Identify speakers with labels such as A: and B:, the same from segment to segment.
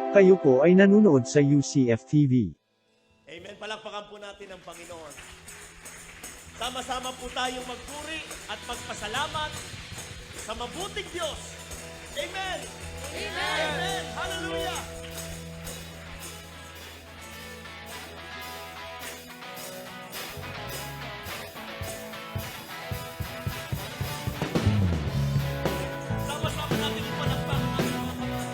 A: Kayo po ay nanonood sa UCF TV.
B: Amen. Palakpakan po natin ang Panginoon. Sama-sama po tayong magpuri at magpasalamat sa mabuting Diyos. Amen. Amen. Amen. Hallelujah. Sama-sama natin ipalakpak ang ating mga kamay.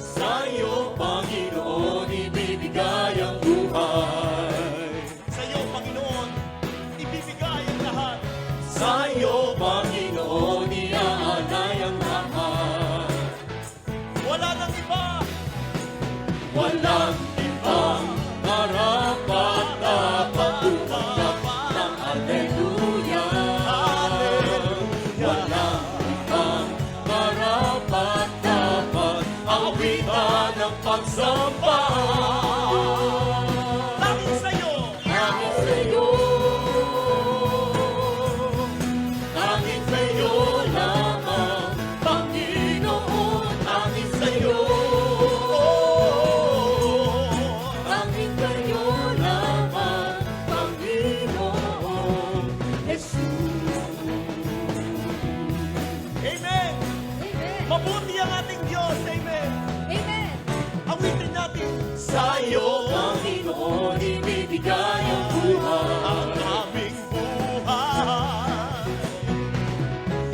C: Sa'yo, Panginoon, ibibigay ang buhay.
B: Sa iyo, Panginoon, ibibigay ang lahat.
C: Sa'yo, Panginoon, iaalay ang lahat.
B: Wala nang iba.
C: Walang ibang karapat-dapat tumanggap ng Alleluia. Walang ibang karapat-dapat awitan ng pagsamba.
B: Langit sa iyo.
C: Langit sa'yo, langit sa'yo lamang, Panginoon, langit sa'yo. Langit sa'yo lamang, Panginoon, Jesus.
B: Amen. Mabuti ang ating Diyos. Amen.
D: Amen.
B: Awitin natin.
C: Sa'yo, Panginoon, ibibigay ang buhay.
B: Ang aming buhay.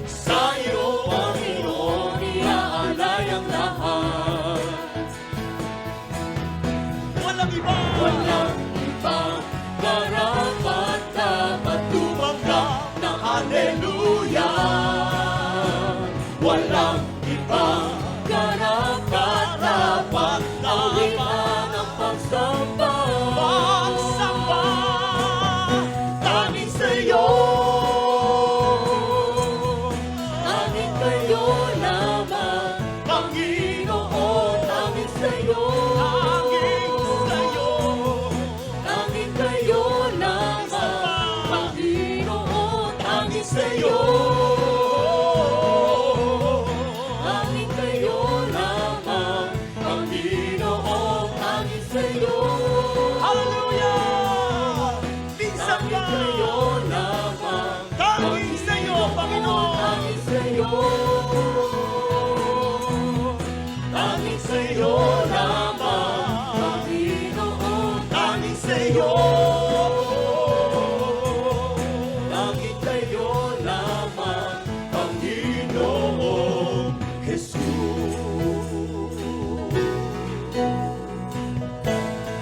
C: Sa'yo, Panginoon, iaalay ang lahat.
B: Walang iba.
C: Walang ibang karapat-dapat tumanggap ng Hallelujah. Walang ibang karapat-dapat awitan ng pagsamba.
B: Pagsamba.
C: Tanging sa'yo, tanging kayo lamang, Panginoon, tanging sa'yo.
B: Tanging sa'yo.
C: Tanging kayo lamang, Panginoon, tanging sa'yo. Tanging kayo lamang, Panginoon, tanging sa'yo.
B: Hallelujah. Minsan
C: Tanging
B: pa.
C: kayo lamang,
B: Tanging sa iyo, Panginoon.
C: tanging sa'yo. Tanging sa'yo lamang, Panginoon, tanging sa'yo. Tanging kayo lamang, Panginoong Jesus.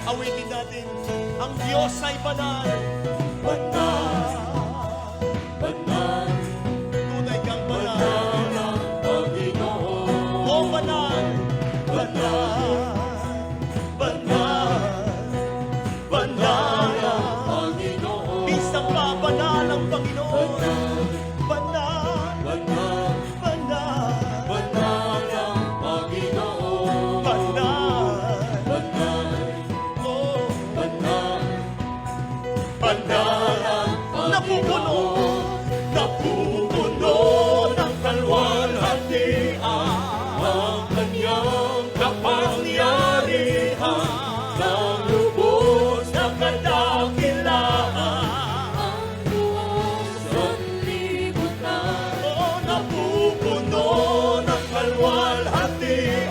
B: Awitin natin. Ang Diyos ay banal.
C: Banal, banal,
B: Tunay kang banal.
C: banal ang Panginoon.
B: O banal.
C: Banal, banal, banal ang Panginoon.
B: Minsan pa banal ang Panginoon. Banal.
C: Banal,
B: Banal.
C: banal ang Panginoon.
B: Banal.
C: Banal,
B: Oh.
C: banal, banal ang
B: Napupuno.
C: Panginoon. Napupuno ng kalwalhatian ang kanyang kapangyarihan. Ng lubos na kadakilaan ang buong sanlibutan.
B: Oh,
C: Napupuno ng kalwalhatian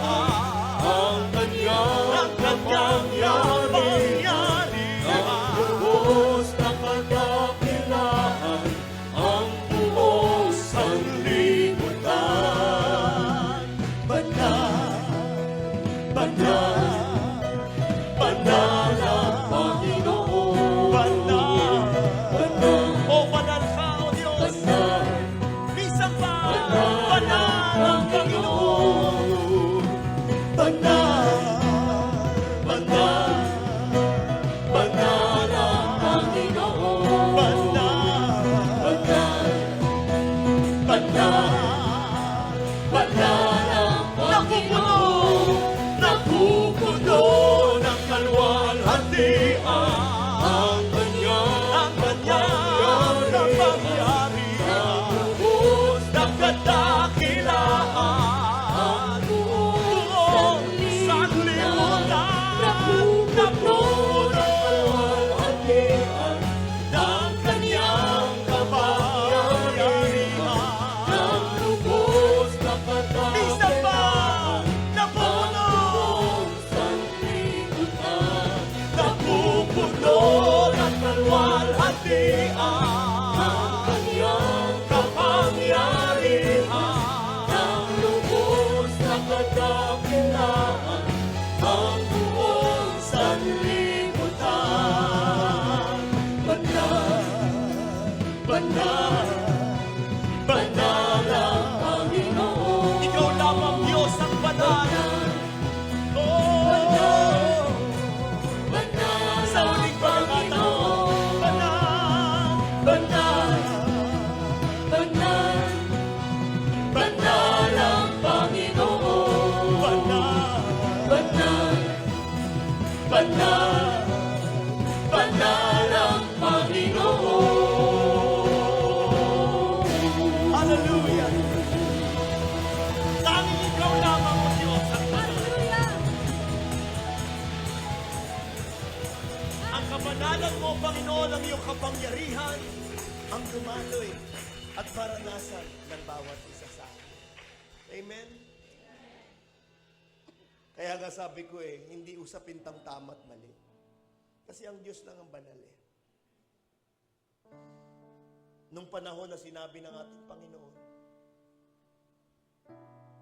C: ang kanyang kapangyarihan. Ang lubos na kadakilaan ang kanyang kapangyarihan, ang lubos na kadakilaan, ang buong sanlibutan. Banal, banal, banal ang Panginoon.
B: Ikaw lamang Diyos ang banal. Oh,
C: Banal
B: sa
C: ang
B: huling pagkakataon. Banal.
C: Banal, banal, banal ang Panginoon.
B: Banal.
C: Banal, banal, banal ang Panginoon.
B: Hallelujah. Tanging ikaw lamang ang Diyos ang banal. Ang kabanalan mo, Panginoon, ang iyong kapangyarihan, ang dumaloy at maranasan ng bawat isa sa atin. Amen? Kaya nga sabi ko hindi usapin tama at mali. Kasi ang Diyos lang ang banal Nung panahon na sinabi ng ating Panginoon,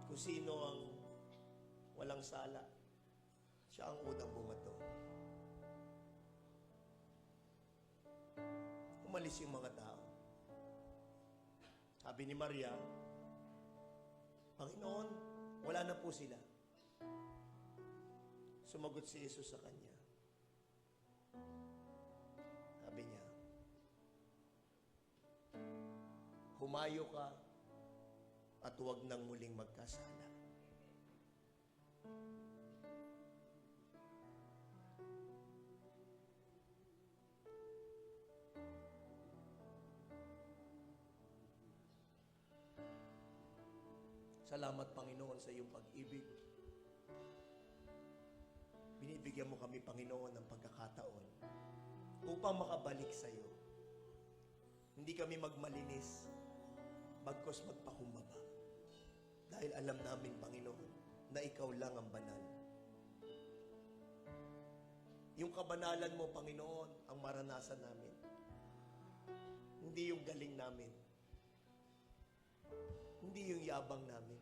B: kung sino ang walang sala, siya ang unang bumato. Umalis yung mga tao. Sabi ni Maria, Panginoon, wala na po sila. Sumagot si Jesus sa kanya. Sabi niya, humayo ka at huwag nang muling magkasala. Salamat, Panginoon, sa iyong pag-ibig. Binibigyan mo kami, Panginoon, ng pagkakataon upang makabalik sa iyo. Hindi kami magmalinis, bagkos magpakumbaba. Dahil alam namin, Panginoon, na ikaw lang ang banal. Yung kabanalan mo, Panginoon, ang maranasan namin. Hindi yung galing namin. Hindi yung yabang namin.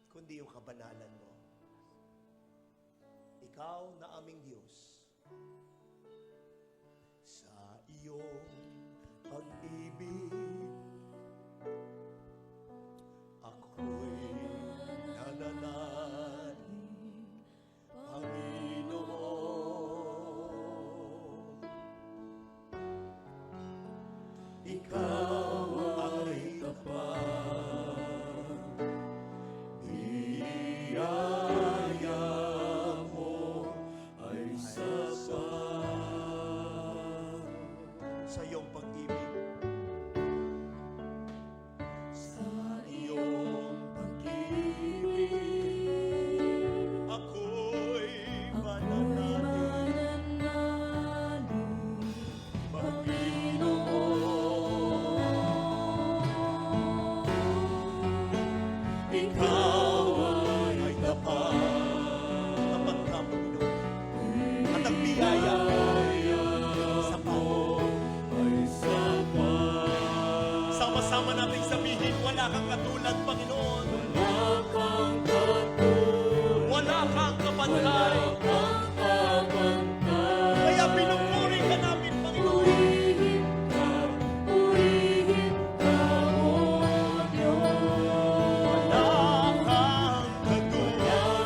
B: Kundi yung kabanalan mo. Ikaw na aming Diyos. Sa iyong pag-ibig, ako'y nananalig, Panginoon. Ikaw ay tapat, biyaya mo ay sapat. Sa iyong pag-ibig, sa iyong pag-ibig, ako'y mananalig, Panginoon. Ikaw ay tapat, tapat ka, Panginoon. At ang biyaya sapat. Sama-sama nating sabihin, wala kang katulad, Panginoon. Wala kang kapantay. Kaya pinupuri ka namin, Panginoon. Wala kang katulad.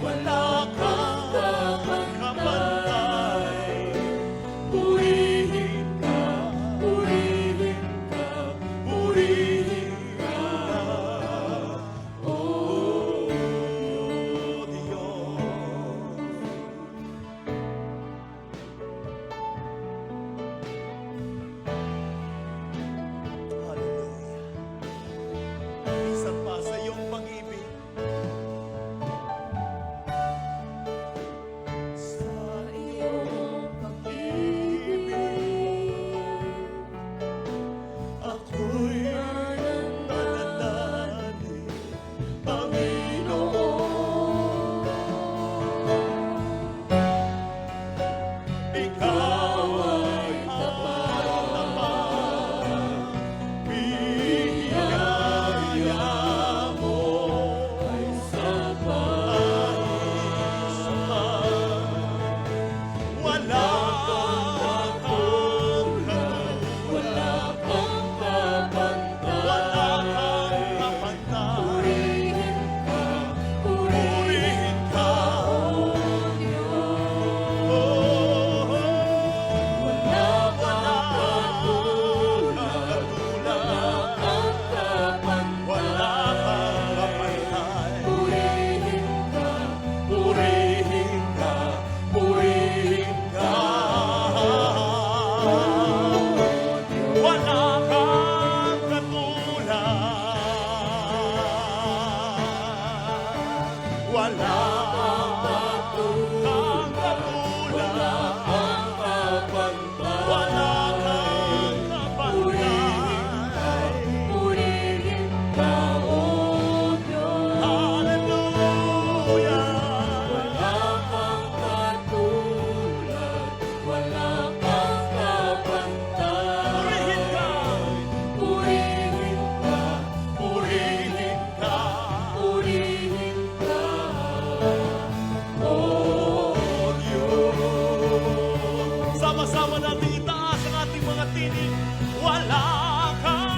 B: Wala kang kapantay. Purihin ka,
C: wala kang kapantay.
B: Purihin ka,
C: Purihin ka,
B: purihin ka,
C: purihin ka, O Diyos.
B: sama-sama natin itaas ang ating mga tinig. Wala kang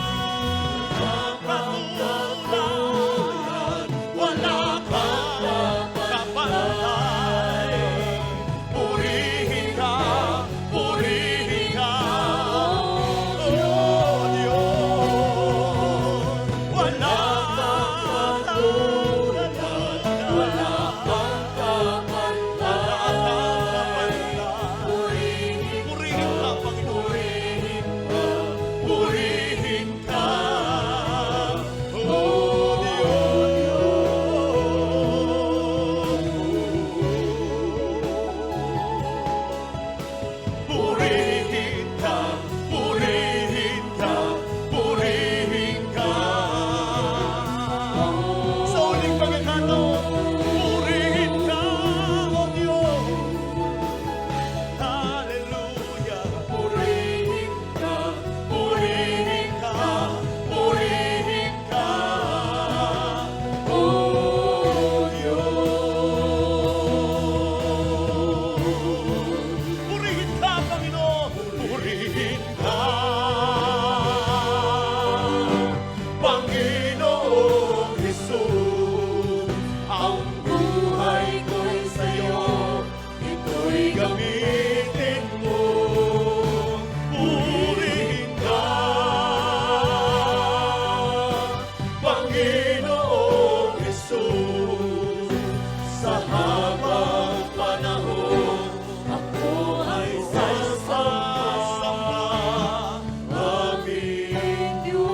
B: katulad, wala kang kapantay. Purihin ka, purihin ka, O Diyos. Wala kang katulad,
C: Wala kang kapantay.
B: Purihin ka, Panginoon.
C: Purihin ka,
B: O
C: purihin ka, purihin ka, purihin ka.
B: Sa uling pagkakataon, purihin ka, O Diyos. Hallelujah.
C: Purihin ka, purihin ka, purihin ka, O Diyos.
B: Purihin ka, Panginoon.
C: Purihin ka, Panginoong Jesus. Ang buhay ko'y sa'yo, ito'y gamitin mo. Purihin ka, Panginoong Jesus. Sa habang panahon, ako ay sasamba, aming Diyos.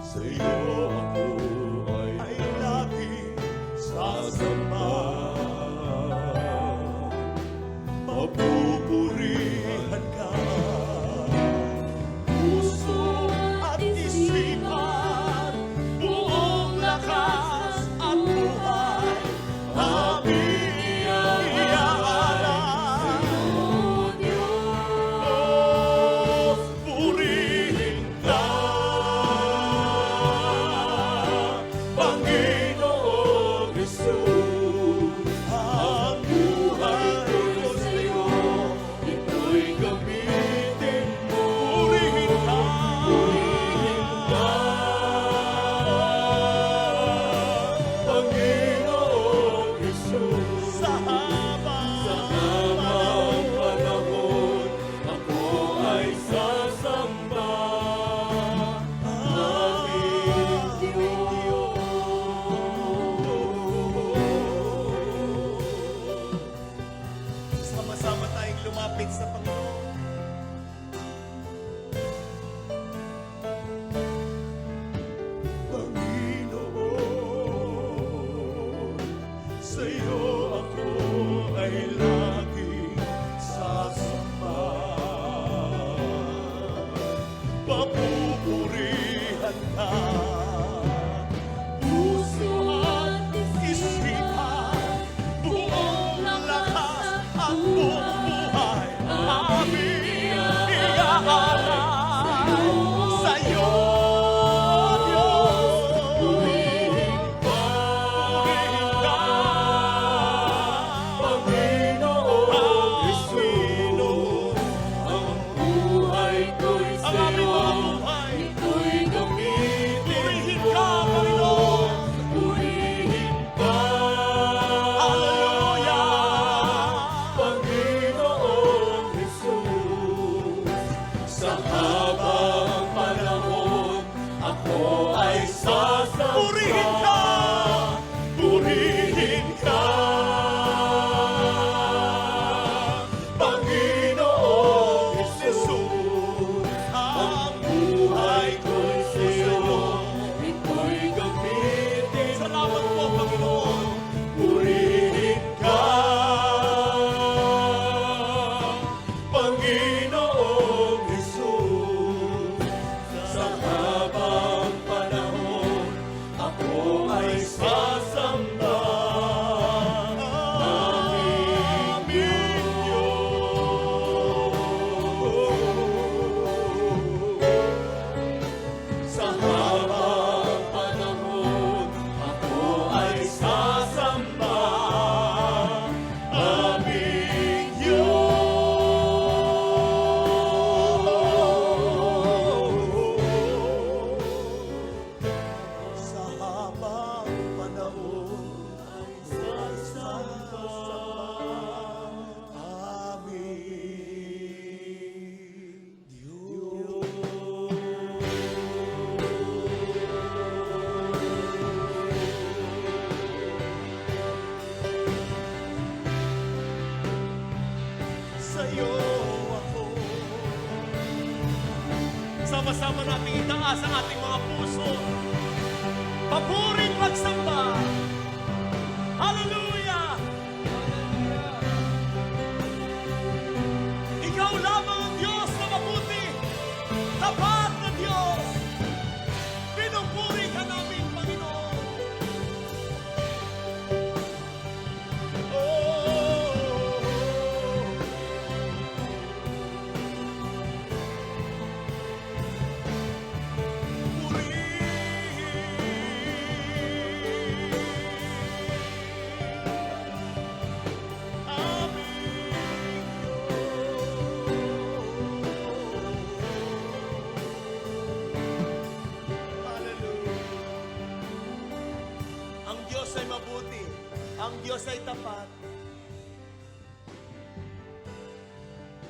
C: Sa'yo ako ay lagi sasamba. Mapupurihan ka, puso at isipan, buong lakas at buhay, aming iaalay.
B: O Diyos.
C: Purihin ka, Panginoong Jesus. Ang buhay ko sa'yo, ito'y gamitin mo.
B: Purihin ka.
C: Purihin ka, Panginoong Jesus.
B: Sa habang
C: Sa habang panahon, ako ay sasamba, aming Diyos.
B: sama-sama tayong lumapit sa Panginoon.
C: Panginoon, sa'yo ako ay laging sasamba. Papupurihan ka, puso at isipan, buong lakas at buong buhay, sa'yo ako.
B: Sama-sama nating itaas ang ating mga puso. Papuring magsamba. Hallelujah! Ikaw lamang ang Diyos na mabuti. Tapat na Diyos. Pinupuri ka namin, Panginoon. Ang Diyos ay mabuti. Ang Diyos ay tapat.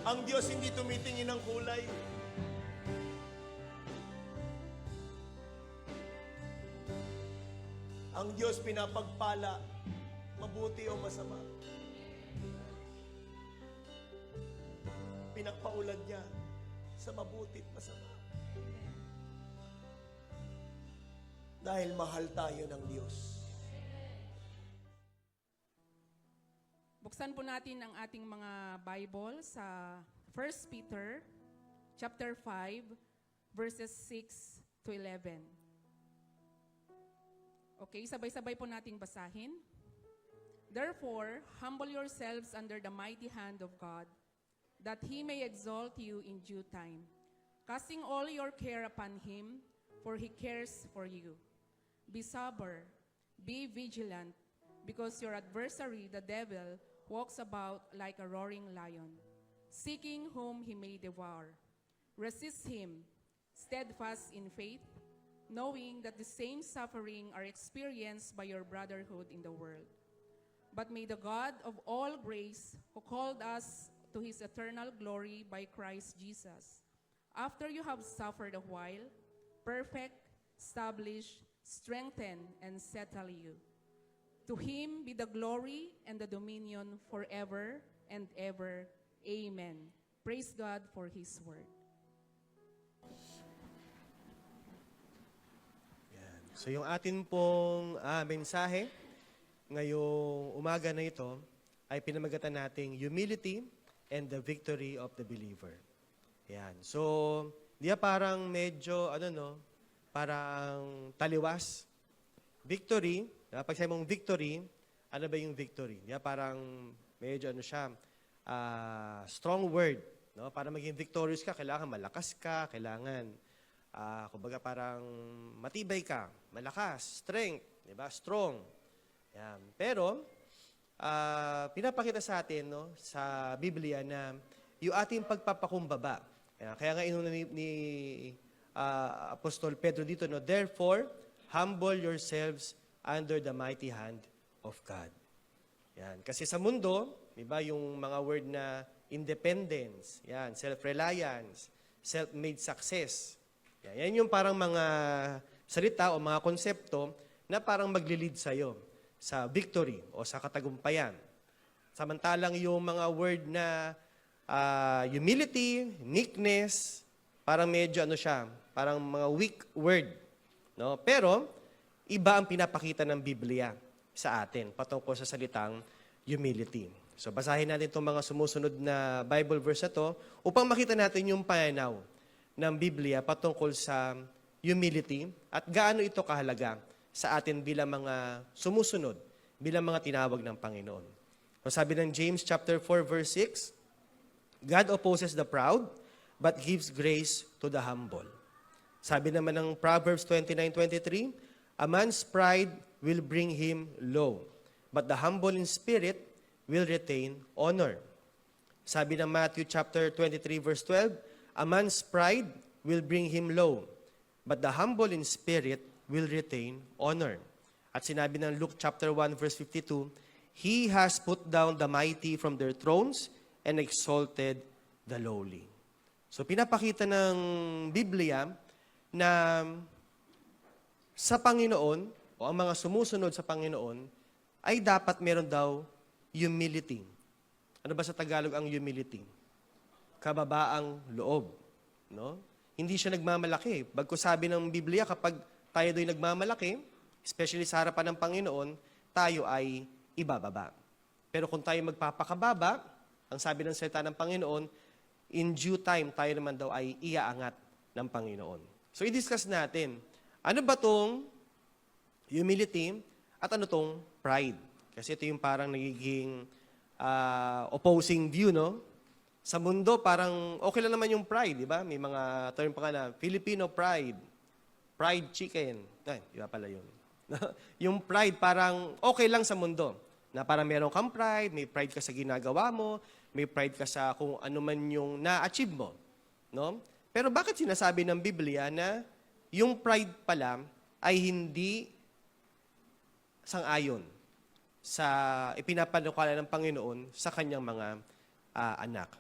B: Ang Diyos hindi tumitingin ng kulay. Ang Diyos pinapagpala, mabuti o masama. Pinagpaulad niya sa mabuti at masama. Dahil mahal tayo ng Diyos.
D: Buksan po natin ang ating mga Bible sa 1 Peter chapter 5 verses 6 to 11. Okay, sabay-sabay po nating basahin. Therefore, humble yourselves under the mighty hand of God, that He may exalt you in due time, casting all your care upon Him, for He cares for you. Be sober, be vigilant, because your adversary, the devil, walks about like a roaring lion, seeking whom he may devour. Resist him, steadfast in faith, knowing that the same suffering are experienced by your brotherhood in the world. But may the God of all grace, who called us to His eternal glory by Christ Jesus, after you have suffered a while, perfect, establish, strengthen, and settle you. To Him be the glory and the dominion forever and ever. Amen. Praise God for His word.
E: Yan. So yung atin pong mensahe ngayong umaga na ito ay pinamagatan nating humility and the victory of the believer. Yan. So, parang medyo, parang taliwas. Victory, pag sabi mong victory, ano ba yung victory? Parang medyo strong word. No? Para maging victorious ka, kailangan malakas ka, kailangan, kumbaga parang matibay ka, malakas, strength, strong. Yan. Pero, pinapakita sa atin sa Biblia na yung ating pagpapakumbaba. Yan. Kaya nga inuna ni Apostol Pedro dito, therefore, humble yourselves under the mighty hand of God. Yan. Kasi sa mundo, yung mga word na independence, yan, self-reliance, self-made success. Yan yung parang mga salita o mga konsepto na parang magli-lead sa'yo sa victory o sa katagumpayan. Samantalang yung mga word na humility, meekness, parang medyo parang mga weak word. No? Pero, iba ang pinapakita ng Biblia sa atin patungkol sa salitang humility. So, basahin natin itong mga sumusunod na Bible verse na to upang makita natin yung pananaw ng Biblia patungkol sa humility at gaano ito kahalaga sa atin bilang mga sumusunod, bilang mga tinawag ng Panginoon. So, sabi ng James chapter 4 verse 6, God opposes the proud, but gives grace to the humble. Sabi naman ng Proverbs 29:23, a man's pride will bring him low, but the humble in spirit will retain honor. Sabi ng Matthew chapter 23 verse 12, a man's pride will bring him low, but the humble in spirit will retain honor. At sinabi ng Luke chapter 1 verse 52, he has put down the mighty from their thrones and exalted the lowly. So pinapakita ng Biblia na sa Panginoon, o ang mga sumusunod sa Panginoon, ay dapat meron daw humility. Ano ba sa Tagalog ang humility? kababaang loob. No? Hindi siya nagmamalaki. Bagkus sabi ng Biblia, kapag tayo do'y nagmamalaki, especially sa harapan ng Panginoon, tayo ay ibababa. Pero kung tayo magpapakababa, ang sabi ng salita ng Panginoon, in due time, tayo naman daw ay iaangat ng Panginoon. So, i-discuss natin, ano ba tong humility at ano tong pride? Kasi ito yung parang nagiging opposing view, no? Sa mundo, parang okay lang naman yung pride, di ba? May mga term pa nga na, Filipino pride, fried chicken. Ay, iba pala yun. Yung pride, parang okay lang sa mundo. Na parang meron kang pride, may pride ka sa ginagawa mo, may pride ka sa kung ano man yung na-achieve mo. No? Pero bakit sinasabi ng Biblia na yung pride pala ay hindi sang-ayon sa ipinapanukala ng Panginoon sa kanyang mga anak?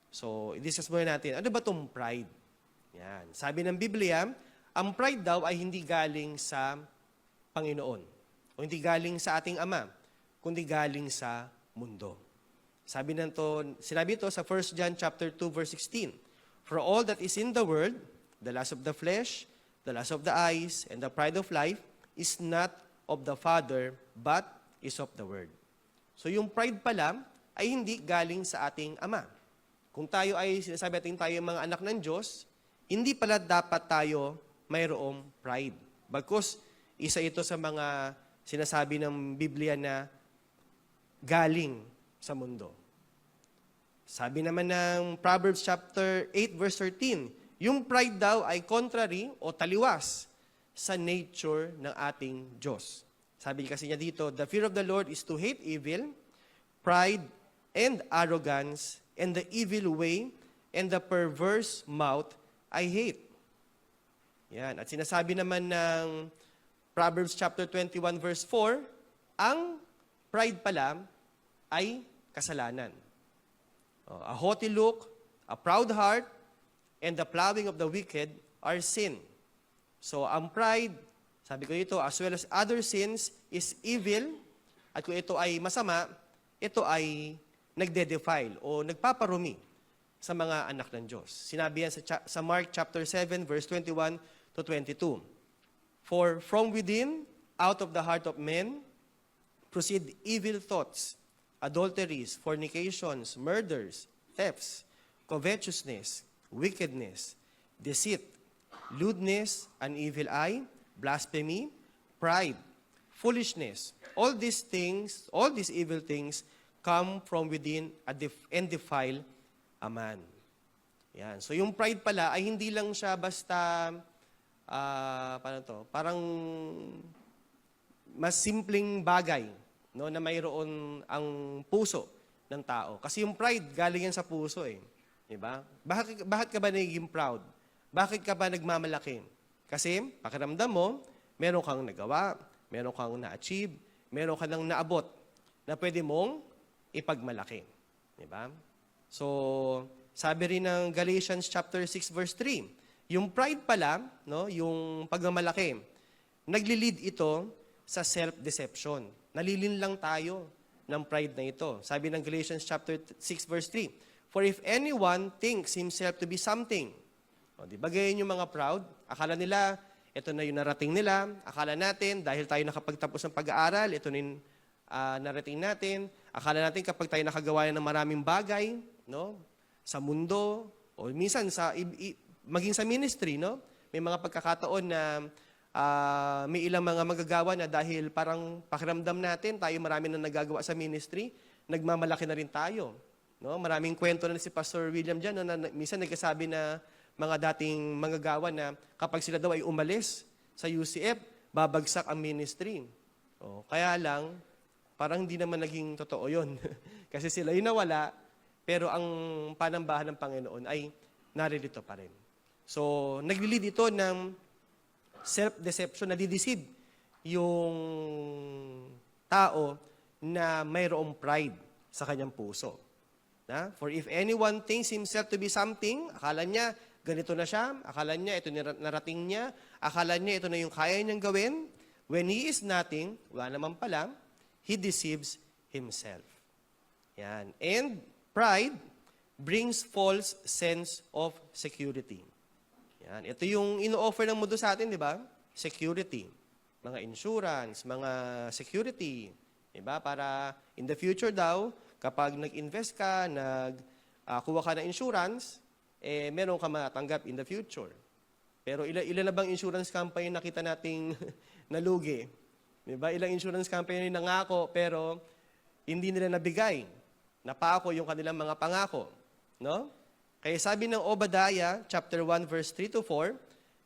E: So, i-discuss muna natin, ano ba itong pride? Yan. Sabi ng Biblia, ang pride daw ay hindi galing sa Panginoon o hindi galing sa ating Ama, kundi galing sa mundo. Sinabi ito sa 1 John chapter 2 verse 16. For all that is in the world, the lust of the flesh, the lust of the eyes, and the pride of life is not of the Father, but is of the world. So yung pride pala ay hindi galing sa ating Ama. Kung tayo ay sinasabi natin tayo mga anak ng Diyos, hindi pala dapat tayo mayroong pride. Bagkus, isa ito sa mga sinasabi ng Biblia na galing sa mundo. Sabi naman ng Proverbs chapter 8 verse 13, yung pride daw ay contrary o taliwas sa nature ng ating Diyos. Sabi kasi niya dito, the fear of the Lord is to hate evil, pride and arrogance, and the evil way, and the perverse mouth I hate. Yan. At sinasabi naman ng Proverbs chapter 21 verse 4, ang pride pala ay kasalanan. A haughty look, a proud heart, and the plowing of the wicked are sin. So, ang pride, sabi ko dito, as well as other sins, is evil. At kung ito ay masama, ito ay nagde-defile o nagpaparumi sa mga anak ng Diyos. Sinabi yan sa Mark chapter 7, verse 21 to 22. For from within, out of the heart of men, proceed evil thoughts, adulteries, fornications, murders, thefts, covetousness, wickedness, deceit, lewdness, an evil eye, blasphemy, pride, foolishness. All these evil things come from within and defile a man. Yan. So yung pride pala ay hindi lang siya basta parang mas simpleng bagay, no, na mayroon ang puso ng tao. Kasi yung pride galing yan sa puso eh. 'Di ba? Bakit ka ba nagiging proud? Bakit ka ba nagmamalaki? Kasi pakiramdam mo, meron kang nagawa, meron kang na-achieve, meron kang naabot na pwede mong ipagmalaki. Diba? So, sabi rin ng Galatians chapter 6 verse 3, yung pride pala, no, yung pagmamalaki, nagli-lead ito sa self-deception. Nalilin lang tayo ng pride na ito. Sabi ng Galatians chapter 6 verse 3, for if anyone thinks himself to be something, o, di ba gayon yung mga proud? Akala nila, ito na yung narating nila. Akala natin, dahil tayo nakapagtapos ng pag-aaral, ito na yung narating natin. Akala natin kapag tayo nakagawa ng maraming bagay, no, sa mundo, o minsan maging sa ministry, no, may mga pagkakataon na may ilang mga magagawa na dahil parang pakiramdam natin, tayo marami na nagagawa sa ministry, nagmamalaki na rin tayo. No? Maraming kwento na si Pastor William dyan, no, na minsan nagkasabi na mga dating manggagawa na kapag sila daw ay umalis sa UCF, babagsak ang ministry. O, kaya lang, parang hindi naman naging totoo yun. Kasi sila yung nawala, pero ang panambahan ng Panginoon ay naririto pa rin. So, nag-lead ito ng self-deception, nadideceive yung tao na mayroong pride sa kanyang puso. Na? For if anyone thinks himself to be something, akala niya, ganito na siya, akala niya, ito narating niya, akala niya, ito na yung kaya niyang gawin, when he is nothing, wala naman pala, he deceives himself. Yan. And pride brings false sense of security. Yan. Ito yung ino-offer ng mundo sa atin, di ba? Security. Mga insurance, mga security. Di ba? Para in the future daw, kapag nag-invest ka, kuha ka ng insurance, meron ka matanggap in the future. Pero ilan na bang insurance company nakita nating nalugi? Diba? Ilang insurance company nangako pero hindi nila nabigay. Napako yung kanilang mga pangako. No? Kaya sabi ng Obadiah, chapter 1, verse 3 to 4,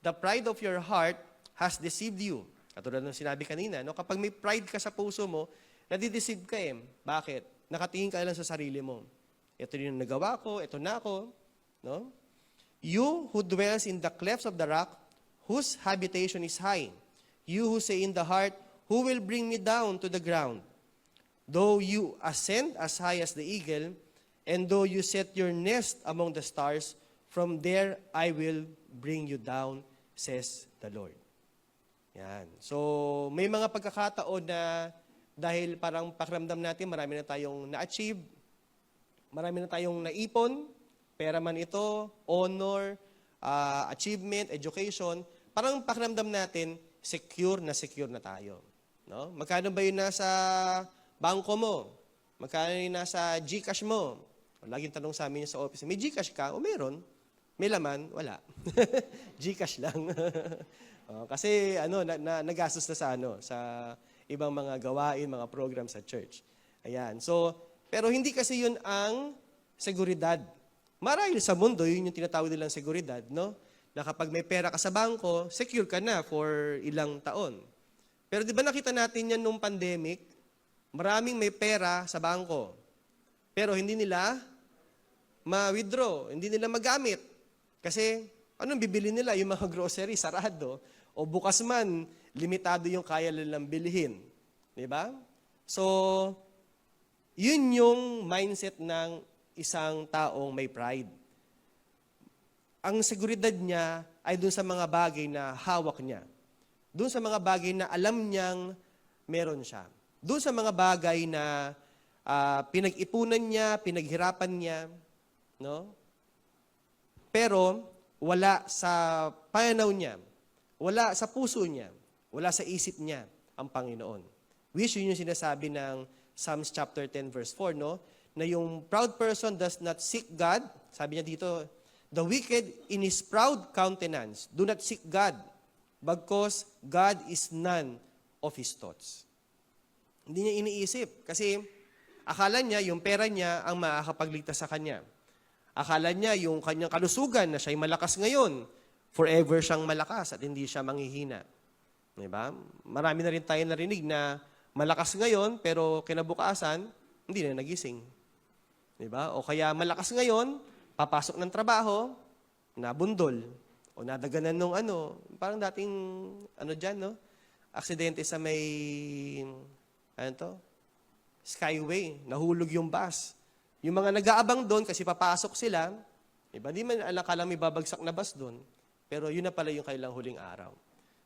E: the pride of your heart has deceived you. Katulad ng sinabi kanina, no? Kapag may pride ka sa puso mo, nadideceive ka eh. Bakit? Nakatingin ka lang sa sarili mo. Ito yung nagawa ko, ito na ako. No? You who dwells in the clefts of the rock, whose habitation is high. You who say in the heart, who will bring me down to the ground? Though you ascend as high as the eagle, and though you set your nest among the stars, from there I will bring you down, says the Lord. Yan. So, may mga pagkakataon na dahil parang pakiramdam natin, marami na tayong na-achieve, marami na tayong naipon, pera man ito, honor, achievement, education, parang pakiramdam natin, secure na tayo. No? Magkano ba yun nasa bangko mo? Magkano yun nasa GCash mo? Laging tanong sa amin sa office, may GCash ka? O meron. May laman? Wala. GCash lang. Kasi nagastos na sa ibang mga gawain, mga program sa church. Ayan. So, pero hindi kasi yun ang seguridad. Marahil sa mundo, yun yung tinatawag nilang seguridad, no? Na kapag may pera ka sa bangko, secure ka na for ilang taon. Pero di ba nakita natin yan nung pandemic? Maraming may pera sa bangko. Pero hindi nila ma-withdraw, hindi nila magamit. Kasi, anong bibili nila? Yung mga grocery, sarado. O bukas man, limitado yung kaya nilang bilhin. Di ba? So, yun yung mindset ng isang taong may pride. Ang seguridad niya ay dun sa mga bagay na hawak niya. Dun sa mga bagay na alam niyang meron siya. Dun sa mga bagay na pinag-ipunan niya, pinaghirapan niya, no? Pero wala sa pananaw niya, wala sa puso niya, wala sa isip niya ang Panginoon. Which yun yung sinasabi ng Psalms chapter 10 verse 4, no? Na yung proud person does not seek God. Sabi niya dito, the wicked in his proud countenance do not seek God, because God is none of his thoughts. Hindi niya iniisip kasi akala niya yung pera niya ang makakapagligtas sa kanya. Akala niya yung kanyang kalusugan na siya'y malakas ngayon, forever siyang malakas at hindi siya manghihina. Diba? Marami na rin tayo narinig na malakas ngayon pero kinabukasan, hindi na nagising. Diba? O kaya malakas ngayon, papasok ng trabaho, nabundol. O nadaganan nung parang dating, dyan, no? Aksidente sa may, Skyway, nahulog yung bus. Yung mga nag-aabang doon kasi papasok sila, diba? Di man alakalang may babagsak na bus doon, pero yun na pala yung kailang huling araw.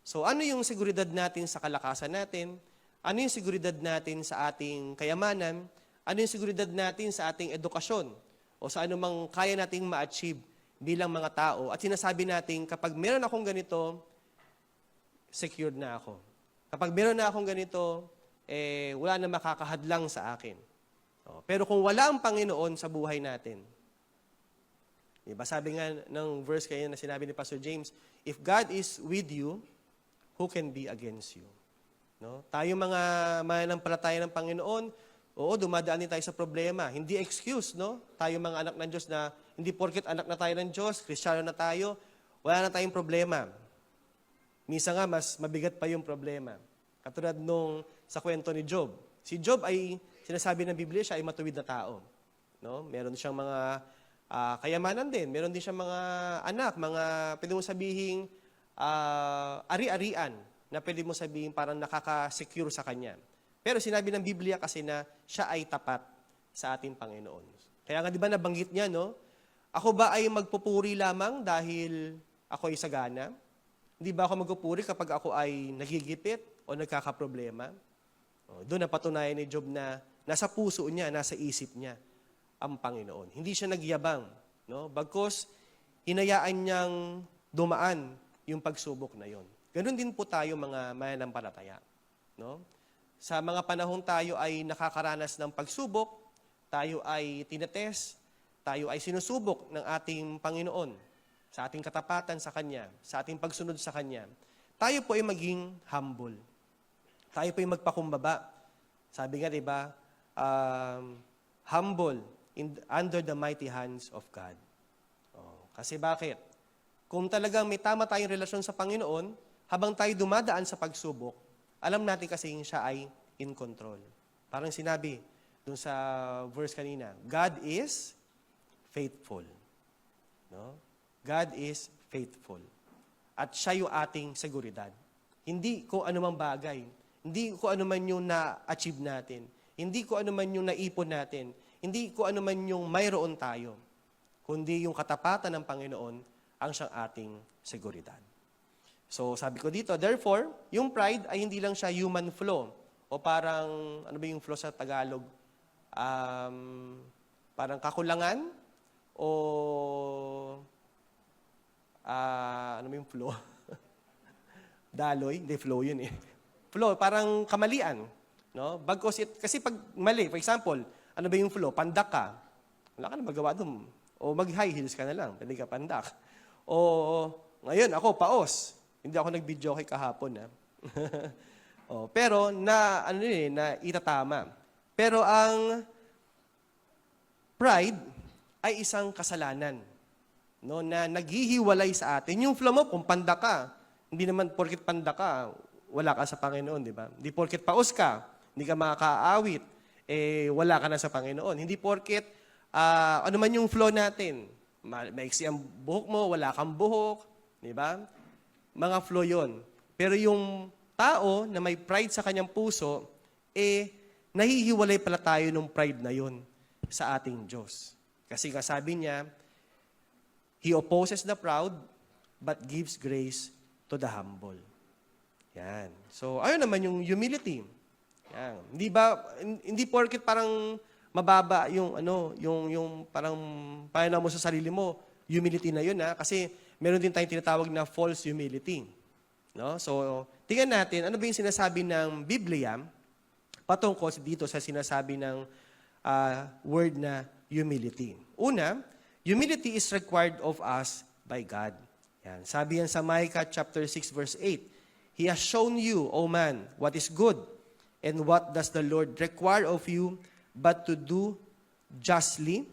E: So ano yung seguridad natin sa kalakasan natin? Ano yung seguridad natin sa ating kayamanan? Ano yung seguridad natin sa ating edukasyon? O sa anumang kaya nating ma-achieve bilang mga tao? At sinasabi natin, kapag meron akong ganito, secured na ako. Kapag meron na akong ganito, wala na makakahadlang sa akin. Pero kung wala ang Panginoon sa buhay natin, diba, sabi nga ng verse kayo na sinabi ni Pastor James, if God is with you, who can be against you? No? Tayo mga mananampalataya ng Panginoon, oo, dumadaan din tayo sa problema. Hindi excuse, no? Tayo mga anak ng Diyos na, hindi porket anak na tayo ng Diyos, Kristiyano na tayo, wala na tayong problema. Minsan nga, mas mabigat pa yung problema. Katulad nung sa kwento ni Job. Si Job ay, sinasabi ng Biblia, siya ay matuwid na tao. No? Meron siyang mga kayamanan din. Meron din siyang mga anak, mga, pwede mo sabihing, ari-arian, na pwede mo sabihin parang nakaka-secure sa kanya. Pero sinabi ng Biblia kasi na siya ay tapat sa ating Panginoon. Kaya nga di ba nabanggit niya, no? Ako ba ay magpupuri lamang dahil ako ay sagana? Hindi ba ako magpupuri kapag ako ay nagigipit o nagkakaproblema? Doon napatunayan ni Job na nasa puso niya, nasa isip niya ang Panginoon. Hindi siya nagyabang, no? Bagkus hinayaan niyang dumaan yung pagsubok na yon. Ganon din po tayo mga mananampalataya, no? Sa mga panahon tayo ay nakakaranas ng pagsubok, tayo ay tinetest, tayo ay sinusubok ng ating Panginoon sa ating katapatan sa Kanya, sa ating pagsunod sa Kanya. Tayo po ay maging humble. Tayo po ay magpakumbaba. Sabi nga, di ba, humble under the mighty hands of God. Kasi bakit? Kung talagang may tama tayong relasyon sa Panginoon, habang tayo dumadaan sa pagsubok, alam natin kasi siya ay in control. Parang sinabi dun sa verse kanina, God is faithful. No? God is faithful. At siya yung ating seguridad. Hindi ko anumang bagay. Hindi ko anuman yung na-achieve natin. Hindi ko anuman yung naipon natin. Hindi ko anuman yung mayroon tayo. Kundi yung katapatan ng Panginoon ang siyang ating seguridad. So sabi ko dito, therefore, yung pride ay hindi lang siya human flaw. O parang, ano ba yung flaw sa Tagalog? Parang kakulangan? O, ano ba yung flaw? Daloy? Hindi, flaw yun eh. Flaw, parang kamalian. No? Kasi pag mali, for example, ano ba yung flaw? Pandak ka. Wala ka na magawa doon. O mag-high heels ka na lang, pwede ka pandak. O ngayon, ako, paos. Hindi ako nag-video kay kahapon. Pero, na itatama. Pero ang pride ay isang kasalanan. No, na naghihiwalay sa atin. Yung flaw mo, kung pandak ka, hindi naman porket pandak ka, wala ka sa Panginoon, di ba? Hindi porket paos ka, hindi ka makakaawit, wala ka na sa Panginoon. Hindi porket ano man yung flow natin. Maiksi ang buhok mo, wala kang buhok. Di ba? Mga flow yon. Pero yung tao na may pride sa kanyang puso, nahihiwalay pala tayo ng pride na yon sa ating Diyos. Kasi sabi niya, He opposes the proud, but gives grace to the humble. Yan. So, ayun naman yung humility. Yan. Hindi porket parang mababa yung parang pananaw mo sa sarili mo, humility na yun kasi meron din tayong tinatawag na false humility. No? So, tingnan natin ano ba yung sinasabi ng Biblia patungkol dito sa sinasabi ng word na humility. Una, humility is required of us by God. Yan. Sabi yan sa Micah chapter 6 verse 8. He has shown you, O man, what is good, and what does the Lord require of you, but to do justly,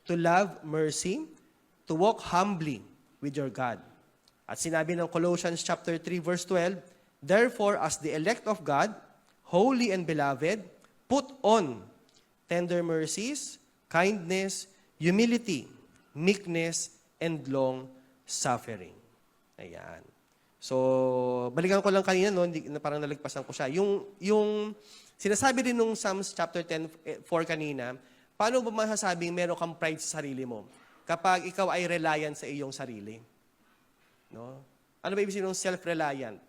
E: to love mercy, to walk humbly with your God. At sinabi ng Colossians chapter 3 verse 12, therefore, as the elect of God, holy and beloved, put on tender mercies, kindness, humility, meekness, and long suffering. Ayan. So, balikan ko lang kanina, parang nalagpasan ko siya. Yung sinasabi din nung Psalms chapter 10:4 kanina, paano ba masasabing meron kang pride sa sarili mo kapag ikaw ay reliant sa iyong sarili? No? Ano ba ibig sabihin ng self-reliant?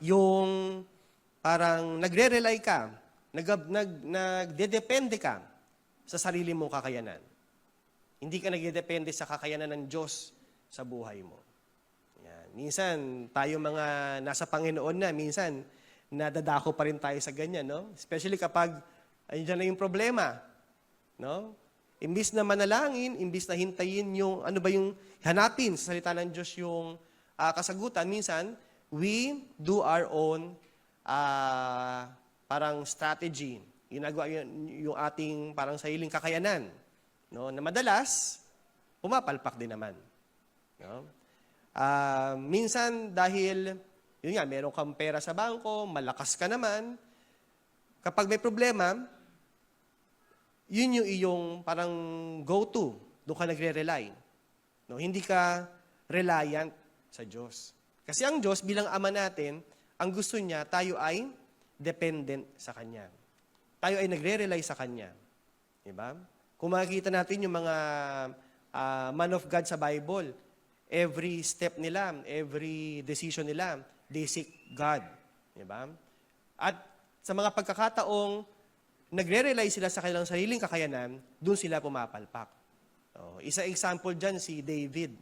E: Yung parang nagre-rely ka, nagdedepende ka sa sarili mong kakayanan. Hindi ka nagdedepende sa kakayanan ng Diyos sa buhay mo. Yan. Minsan, tayo mga nasa Panginoon na, minsan, nadadako pa rin tayo sa ganyan, no? Especially kapag andyan na yung problema, no? Imbis na manalangin, imbis na hintayin yung, hanapin sa salita ng Diyos yung kasagutan, minsan, we do our own parang strategy. Ginagawa yung ating parang sariling kakayanan, no? Na madalas, pumapalpak din naman. No? Minsan, dahil yun nga, meron kang pera sa bangko, malakas ka naman. Kapag may problema, yun yung iyong parang go-to. Doon ka nagre-rely. No? Hindi ka reliant sa Diyos. Kasi ang Diyos, bilang Ama natin, ang gusto niya, tayo ay dependent sa Kanya. Tayo ay nagre-rely sa Kanya. Diba? Kung makikita natin yung mga man of God sa Bible, every step nila, every decision nila, they seek God. Diba? At sa mga pagkakataong nagre-rely sila sa kanilang sariling kakayanan, doon sila pumapalpak. Isa example dyan, si David.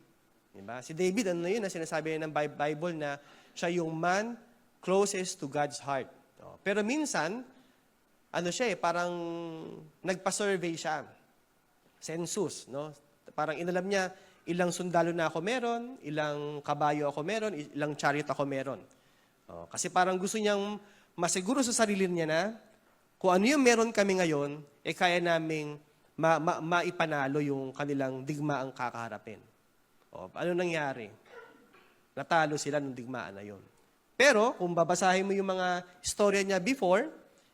E: Diba? Si David, ano na yun, na sinasabi ng Bible na siya yung man closest to God's heart. Pero minsan, parang nagpa-survey siya. Census, no? Parang inalam niya, ilang sundalo na ako meron, ilang kabayo ako meron, ilang chariot ako meron. Kasi parang gusto niyang masiguro sa sarili niya na kung ano yung meron kami ngayon, kaya naming maipanalo yung kanilang digmaang kakaharapin. Ano nangyari? Natalo sila ng digmaan na yun. Pero, kung babasahin mo yung mga istorya niya before,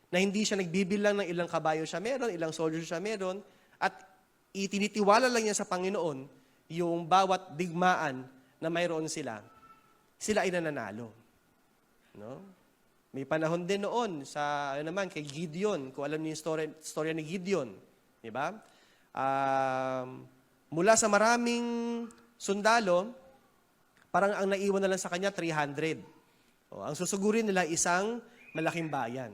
E: na hindi siya nagbibilang ng ilang kabayo siya meron, ilang soldiers siya meron, at itinitiwala lang niya sa Panginoon yung bawat digmaan na mayroon sila ay nananalo. No? May panahon din noon sa, kay Gideon, kung alam niyo yung storya ni Gideon. Diba? Mula sa maraming sundalo, parang ang naiwan na lang sa kanya, 300. Ang susugurin nila, isang malaking bayan.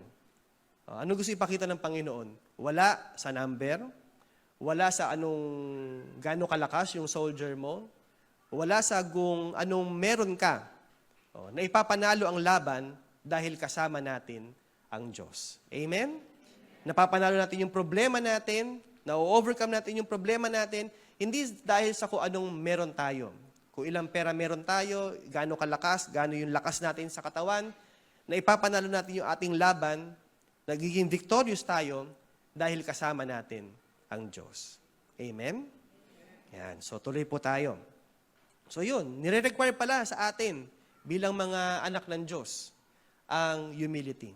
E: Ano gusto ipakita ng Panginoon? Wala sa number, wala sa gaano kalakas yung soldier mo, wala sa anong meron ka, na ipapanalo ang laban dahil kasama natin ang Diyos. Amen? Napapanalo natin yung problema natin, na-overcome natin yung problema natin, hindi dahil sa kung anong meron tayo. Kung ilang pera meron tayo, gaano kalakas, gaano yung lakas natin sa katawan, na ipapanalo natin yung ating laban, nagiging victorious tayo dahil kasama natin ang Diyos. Amen? Yan. So, tuloy po tayo. So, yun. Nire-require pala sa atin bilang mga anak ng Diyos ang humility.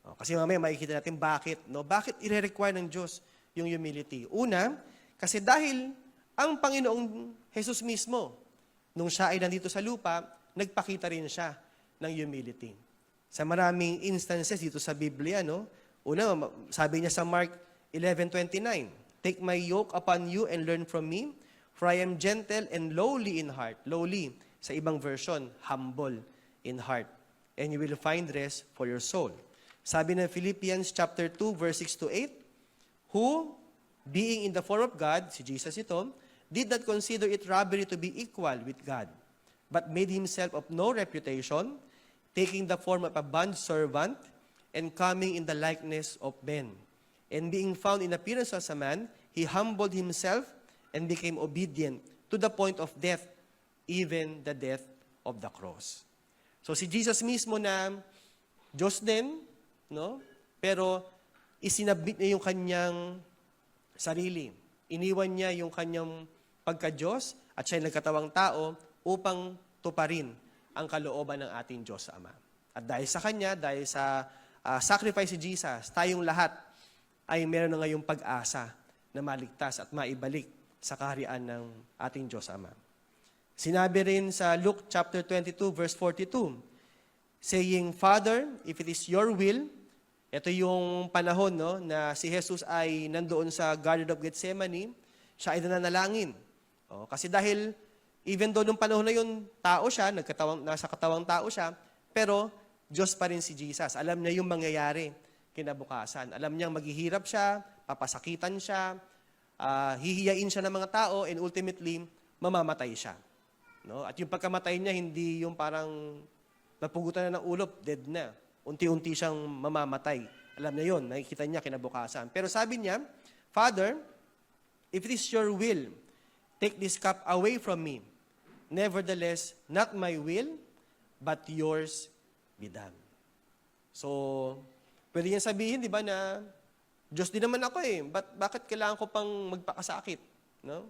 E: Kasi mamaya makikita natin bakit. No? Bakit ire-require ng Diyos yung humility? Una, kasi dahil ang Panginoong Jesus mismo, nung siya ay nandito sa lupa, nagpakita rin siya ng humility. Sa maraming instances dito sa Biblia, no? Una, sabi niya sa Mark 11:29, "Take my yoke upon you and learn from me, for I am gentle and lowly in heart." Lowly, sa ibang version, humble in heart. "And you will find rest for your soul." Sabi ng Philippians chapter 2, verse 6-8, "Who, being in the form of God," si Jesus ito, "did not consider it robbery to be equal with God, but made himself of no reputation, taking the form of a bondservant, and coming in the likeness of men. And being found in appearance as a man, he humbled himself and became obedient to the point of death, even the death of the cross." So si Jesus mismo na Diyos din, no? Pero isinabit niya yung kanyang sarili. Iniwan niya yung kanyang pagka-Diyos at siya'y nagkatawang tao upang tuparin ang kalooban ng ating Diyos sa Ama. At dahil sa Kanya, dahil sa sacrifice ni Jesus, tayong lahat ay meron na ngayong pag-asa na maligtas at maibalik sa kaharian ng ating Diyos Ama. Sinabi rin sa Luke chapter 22, verse 42, saying, "Father, if it is your will," ito yung panahon, no, na si Jesus ay nandoon sa Garden of Gethsemane, siya ay nananalangin. Kasi dahil, even though nung panahon na yun, tao siya, nasa katawang tao siya, pero Diyos pa rin si Jesus. Alam niya yung mangyayari kinabukasan. Alam niyang maghihirap siya, papasakitan siya, hihiyain siya ng mga tao, and ultimately, mamamatay siya. No? At yung pagkamatay niya, hindi yung parang napugutan na ng ulo, dead na. Unti-unti siyang mamamatay. Alam niya yun, nakikita niya kinabukasan. Pero sabi niya, "Father, if it is your will, take this cup away from me. Nevertheless, not my will, but yours be done." So, pwede niya sabihin, di ba, na Diyos din naman ako bakit kailangan ko pang magpakasakit? No?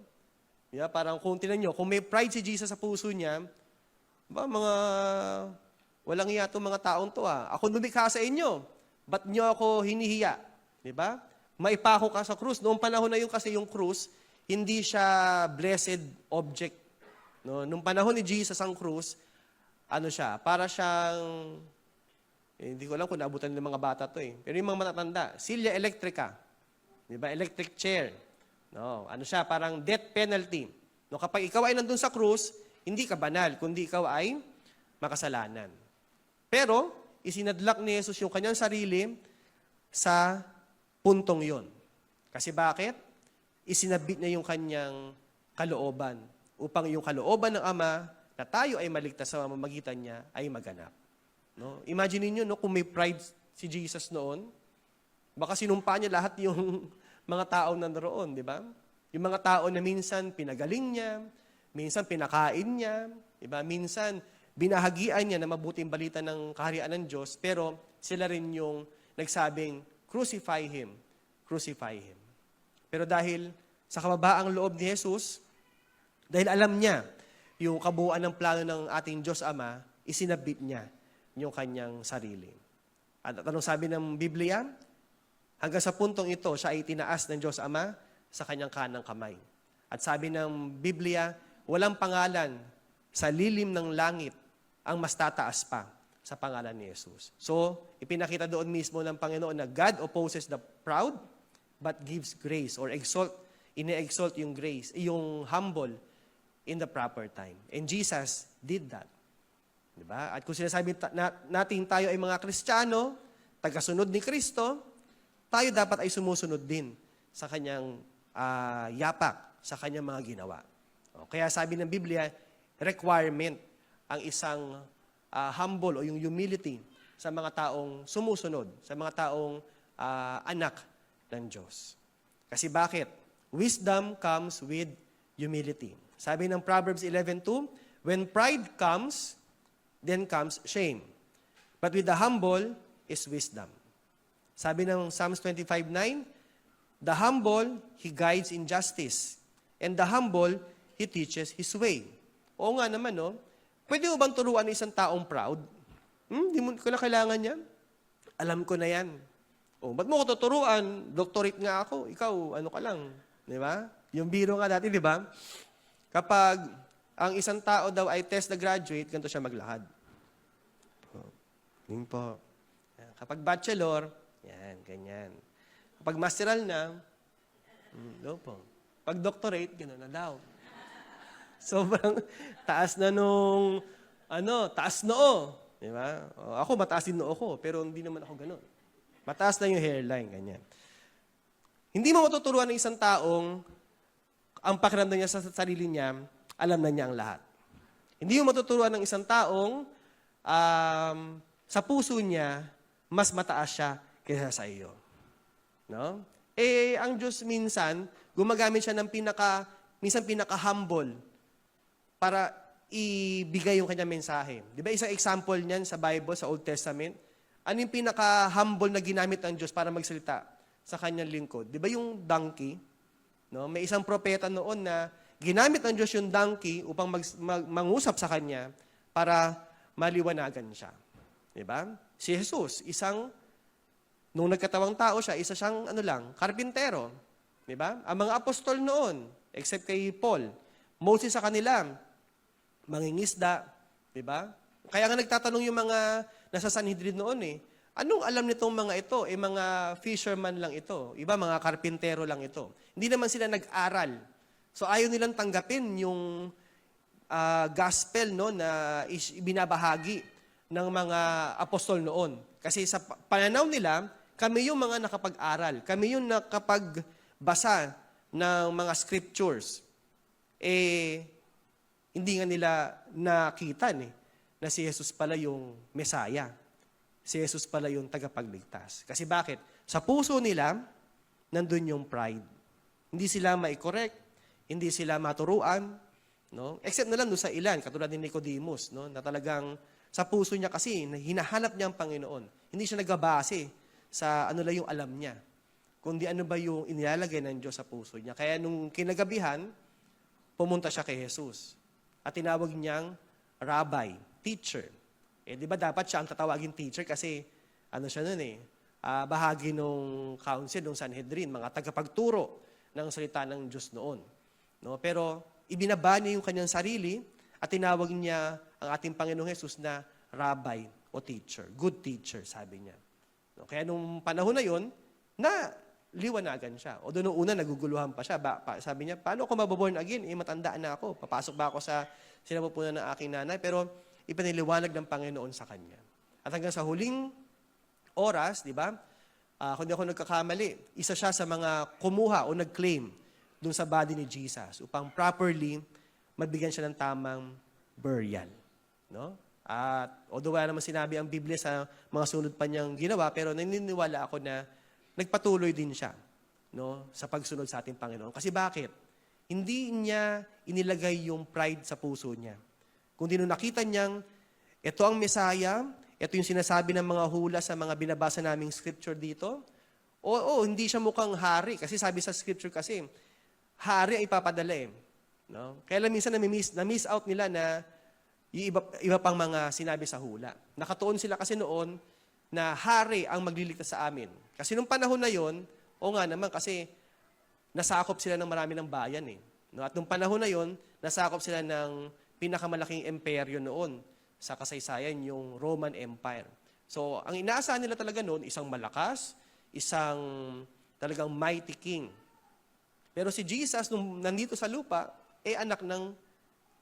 E: Yeah, parang kung tinan nyo, kung may pride si Jesus sa puso niya, mga walang iya itong mga taong to. Ako lumikha sa inyo, ba't nyo ako hinihiya? Di ba? Maipako ka sa krus. Noong panahon na yun kasi yung krus, hindi siya blessed object. No? Nung panahon ni Jesus ang krus, para siyang, hindi ko alam kung naabutan ng mga bata to pero yung mga matatanda, silya electrica. Di ba? Electric chair. No, siya, parang death penalty. No, kapag ikaw ay nandun sa krus, hindi ka banal, kundi ikaw ay makasalanan. Pero, isinadlak ni Jesus yung kanyang sarili sa puntong yon. Kasi bakit? Isinabit niya yung kanyang kalooban upang yung kalooban ng Ama na tayo ay maligtas sa mamamagitan niya ay maganap. No? Imagine niyo no, kung may pride si Jesus noon, baka sinumpa niya lahat yung mga tao na naroon, di ba? Yung mga tao na minsan pinagaling niya, minsan pinakain niya, di ba? Minsan binahagian niya na mabuting balita ng kaharian ng Diyos, pero sila rin yung nagsabing, crucify Him, crucify Him. Pero dahil sa kababaang loob ni Jesus, dahil alam niya yung kabuuan ng plano ng ating Diyos Ama, isinabit niya yung kanyang sarili. At anong sabi ng Biblia? Hanggang sa puntong ito, siya ay tinaas ng Diyos Ama sa kanyang kanang kamay. At sabi ng Biblia, walang pangalan sa lilim ng langit ang mas tataas pa sa pangalan ni Jesus. So, ipinakita doon mismo ng Panginoon na God opposes the proud, but gives grace or ine-exalt yung grace, yung humble in the proper time. And Jesus did that. Diba? At kung sinasabi natin tayo ay mga Kristiyano, tagasunod ni Kristo, tayo dapat ay sumusunod din sa kanyang yapak, sa kanyang mga ginawa. Kaya sabi ng Biblia, requirement ang isang humble o yung humility sa mga taong sumusunod, sa mga taong anak ng Diyos. Kasi bakit? Wisdom comes with humility. Sabi ng Proverbs 11:2, when pride comes, then comes shame. But with the humble is wisdom. Sabi ng Psalms 25:9, the humble, he guides in justice. And the humble, he teaches his way. Oo nga naman, no? Pwede mo bang turuan ng isang taong proud? Di mo ko na kailangan yan. Alam ko na yan. Ba't mo ko tuturuan? Doctorate nga ako. Ikaw, ano ka lang. Di ba? Yung biro nga dati, di ba? Kapag ang isang tao daw ay test na graduate, ganito siya maglakad. Yun po. Kapag bachelor, yan, ganyan. Kapag masteral na, no po. Pag doctorate, gano'n na daw. Sobrang taas na nung, taas noo. Di ba? Ako, mataas din noo ko, pero hindi naman ako gano'n. Mataas na yung hairline, ganyan. Hindi mo matuturuan ng isang taong ang pakiramdam niya sa sarili niya, alam na niya ang lahat. Hindi mo matuturuan ng isang taong sa puso niya, mas mataas siya kaysa sa iyo. No? Ang Diyos minsan, gumagamit siya ng minsan pinaka-humble para ibigay yung kanyang mensahe. Di ba isang example niyan sa Bible, sa Old Testament? Ano yung pinaka-humble na ginamit ng Diyos para magsalita sa kanyang lingkod? Di ba yung donkey? No? May isang propeta noon na ginamit ng Diyos yung donkey upang mangusap sa kanya para maliwanagan siya. Di ba? Si Jesus, nung nagkatawang tao siya, isa siyang karpintero. Di ba? Ang mga apostol noon, except kay Paul, Moses sa kanila, mangingisda. Di ba? Kaya nga nagtatanong yung mga nasa Sanhedrin noon anong alam nitong mga ito? Mga fisherman lang ito. Iba, mga karpintero lang ito. Hindi naman sila nag-aral. So ayaw nilang tanggapin yung gospel na binabahagi ng mga apostol noon. Kasi sa pananaw nila, kami yung mga nakapag-aral. Kami yung nakapagbasa ng mga scriptures. Hindi nga nila nakita na si Jesus pala yung Mesaya. Si Jesus pala yung tagapagligtas. Kasi bakit? Sa puso nila, nandun yung pride. Hindi sila mai-correct, hindi sila maturuan, no? Except na lang doon sa ilan, katulad ni Nicodemus, no? Na talagang sa puso niya kasi, hinahanap niya ang Panginoon. Hindi siya nagbabase sa ano lang yung alam niya, kundi ano ba yung inilalagay ng Diyos sa puso niya. Kaya nung kinagabihan, pumunta siya kay Jesus. At tinawag niyang rabbi, teacher. Di ba dapat siya ang tatawagin teacher kasi siya nun bahagi nung council, nung Sanhedrin, mga tagapagturo ng salita ng Diyos noon. No? Pero ibinaba niya yung kanyang sarili at tinawag niya ang ating Panginoong Jesus na rabbi o teacher. Good teacher, sabi niya. No? Kaya nung panahon na yon, liwanagan siya. O doon una, naguguluhan pa siya. Sabi niya, paano ako mababorn again? Matandaan na ako. Papasok ba ako sa sinapupunan ng aking nanay? Pero ipiniliwanag ng Panginoon sa kanya. At hanggang sa huling oras, di ba, kung di ako nagkakamali, isa siya sa mga kumuha o nag-claim dun sa body ni Jesus upang properly mabigyan siya ng tamang burial. No? At although wala naman sinabi ang Biblia sa mga sunod pa niyang ginawa, pero naniniwala ako na nagpatuloy din siya, no, sa pagsunod sa ating Panginoon. Kasi bakit? Hindi niya inilagay yung pride sa puso niya. Kundi nung nakita niyang, ito ang Messiah, ito yung sinasabi ng mga hula sa mga binabasa naming scripture dito. Hindi siya mukhang hari. Kasi sabi sa scripture kasi, hari ang ipapadala eh. No? Kaya lang minsan na-miss out nila na yung iba pang mga sinabi sa hula. Nakatuon sila kasi noon na hari ang magliligtas sa amin. Kasi nung panahon na yon, nga naman kasi nasakop sila ng marami ng bayan eh. No? At nung panahon na yon, nasakop sila ng pinakamalaking imperyo noon sa kasaysayan, yung Roman Empire. So, ang inaasahan nila talaga noon, isang malakas, isang talagang mighty king. Pero si Jesus, nung nandito sa lupa, anak ng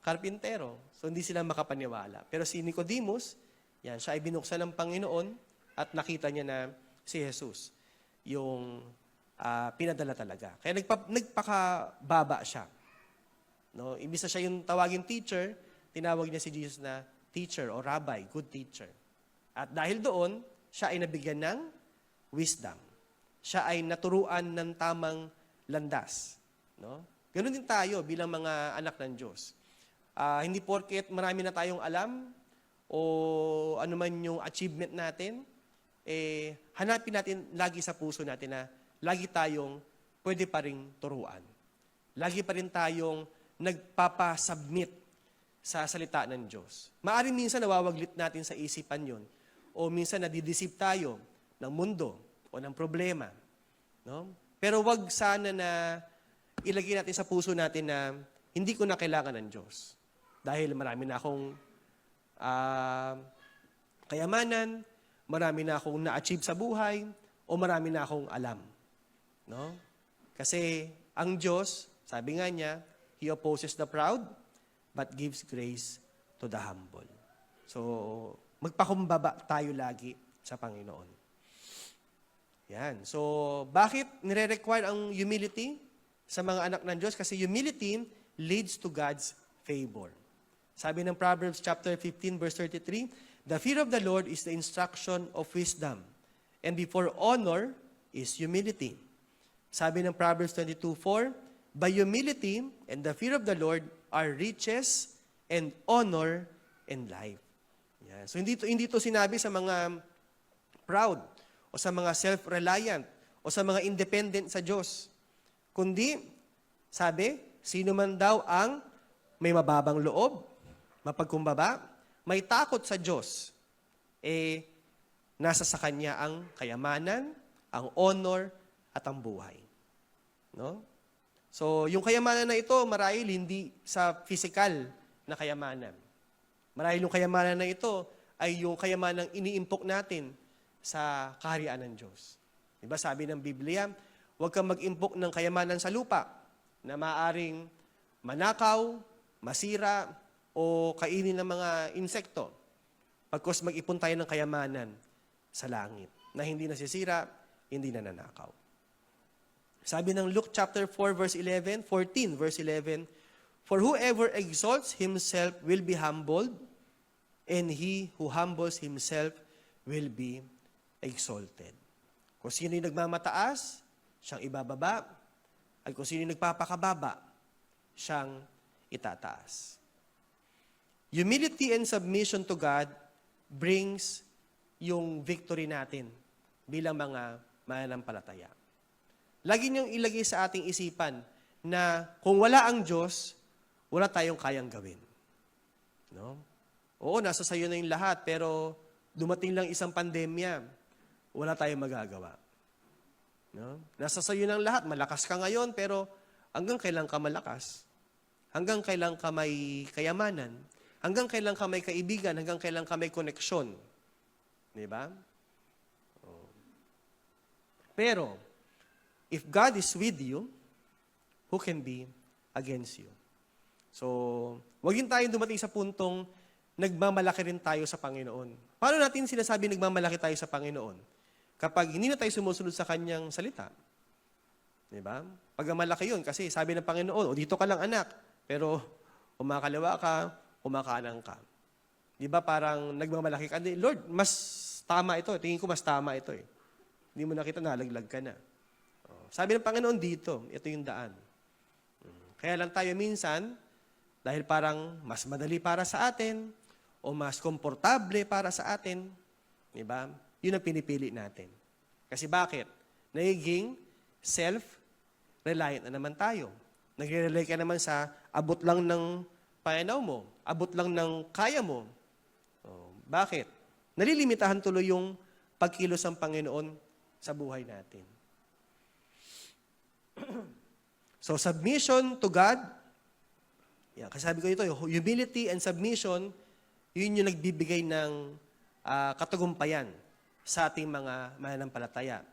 E: karpintero. So, hindi sila makapaniwala. Pero si Nicodemus, yan, siya ay binuksan ng Panginoon at nakita niya na si Jesus, yung pinadala talaga. Kaya nagpakababa siya. No? Imbis na siya yung tawagin teacher, tinawag niya si Jesus na teacher o rabbi, good teacher. At dahil doon, siya ay nabigyan ng wisdom. Siya ay naturuan ng tamang landas. No? Ganon din tayo bilang mga anak ng Diyos. Hindi porket marami na tayong alam o ano man yung achievement natin, hanapin natin lagi sa puso natin na lagi tayong pwede pa ring turuan. Lagi pa rin tayong nagpapasubmit sa salita ng Diyos. Maaring minsan nawawaglit natin sa isipan yon o minsan nadidisip tayo ng mundo o ng problema. No? Pero wag sana na ilagay natin sa puso natin na hindi ko na kailangan ng Diyos. Dahil marami na akong kayamanan, marami na akong na-achieve sa buhay, o marami na akong alam. No? Kasi ang Diyos, sabi nga niya, He opposes the proud, but gives grace to the humble. So, magpakumbaba tayo lagi sa Panginoon. Yan. So, bakit nire-require ang humility sa mga anak ng Diyos? Kasi humility leads to God's favor. Sabi ng Proverbs chapter 15, verse 33, the fear of the Lord is the instruction of wisdom, and before honor is humility. Sabi ng Proverbs 22:4, by humility and the fear of the Lord are riches and honor and life. Yan. So hindi ito sinabi sa mga proud o sa mga self-reliant o sa mga independent sa Diyos. Kundi, sabi, sino man daw ang may mababang loob, mapagkumbaba, may takot sa Diyos, nasa sa Kanya ang kayamanan, ang honor, at ang buhay. No? So, yung kayamanan na ito, marahil hindi sa physical na kayamanan. Marahil yung kayamanan na ito ay yung kayamanang iniimpok natin sa kaharian ng Diyos. Diba sabi ng Biblia, huwag kang mag-impok ng kayamanan sa lupa na maaring manakaw, masira, o kainin ng mga insekto. Pagkos mag-ipon tayo ng kayamanan sa langit na hindi nasisira, hindi nananakaw. Sabi ng Luke chapter 4 verse 11, 14 verse 11, for whoever exalts himself will be humbled, and he who humbles himself will be exalted. Kung sino yung nagmamataas, siyang ibababa, at kung sino yung nagpapakababa, siyang itataas. Humility and submission to God brings yung victory natin bilang mga mananampalataya. Lagi niyong ilagay sa ating isipan na kung wala ang Diyos, wala tayong kayang gawin. No? Oo, nasa sayo na yung lahat, pero dumating lang isang pandemya, wala tayong magagawa. No? Nasa sayo ng lahat, malakas ka ngayon, pero hanggang kailan ka malakas? Hanggang kailan ka may kayamanan? Hanggang kailan ka may kaibigan? Hanggang kailan ka may koneksyon? Di ba? Pero, if God is with you, who can be against you? So, wag din tayong dumating sa puntong nagmamalaki rin tayo sa Panginoon. Paano natin sinasabi nagmamalaki tayo sa Panginoon? kapag hindi na tayo sumusunod sa kanyang salita. Di ba? Pag malaki yun, kasi sabi ng Panginoon, o dito ka lang anak, pero kumakaliwa ka, kumakanan ka. Di ba parang nagmamalaki ka? Lord, mas tama ito. Tingin ko mas tama ito eh. Hindi mo nakita, nalaglag ka na. Sabi ng Panginoon dito, ito yung daan. Kaya lang tayo minsan, dahil parang mas madali para sa atin, o mas komportable para sa atin, di ba? Yun ang pinipili natin. Kasi bakit? Nagiging self-reliant na naman tayo. Nagre-rely ka naman sa abot lang ng pananaw mo, abot lang ng kaya mo. Bakit? Nalilimitahan tuloy yung pagkilos ng Panginoon sa buhay natin. So, submission to God, kasi sabi ko ito, humility and submission, yun yung nagbibigay ng katagumpayan sa ating mga mananampalataya.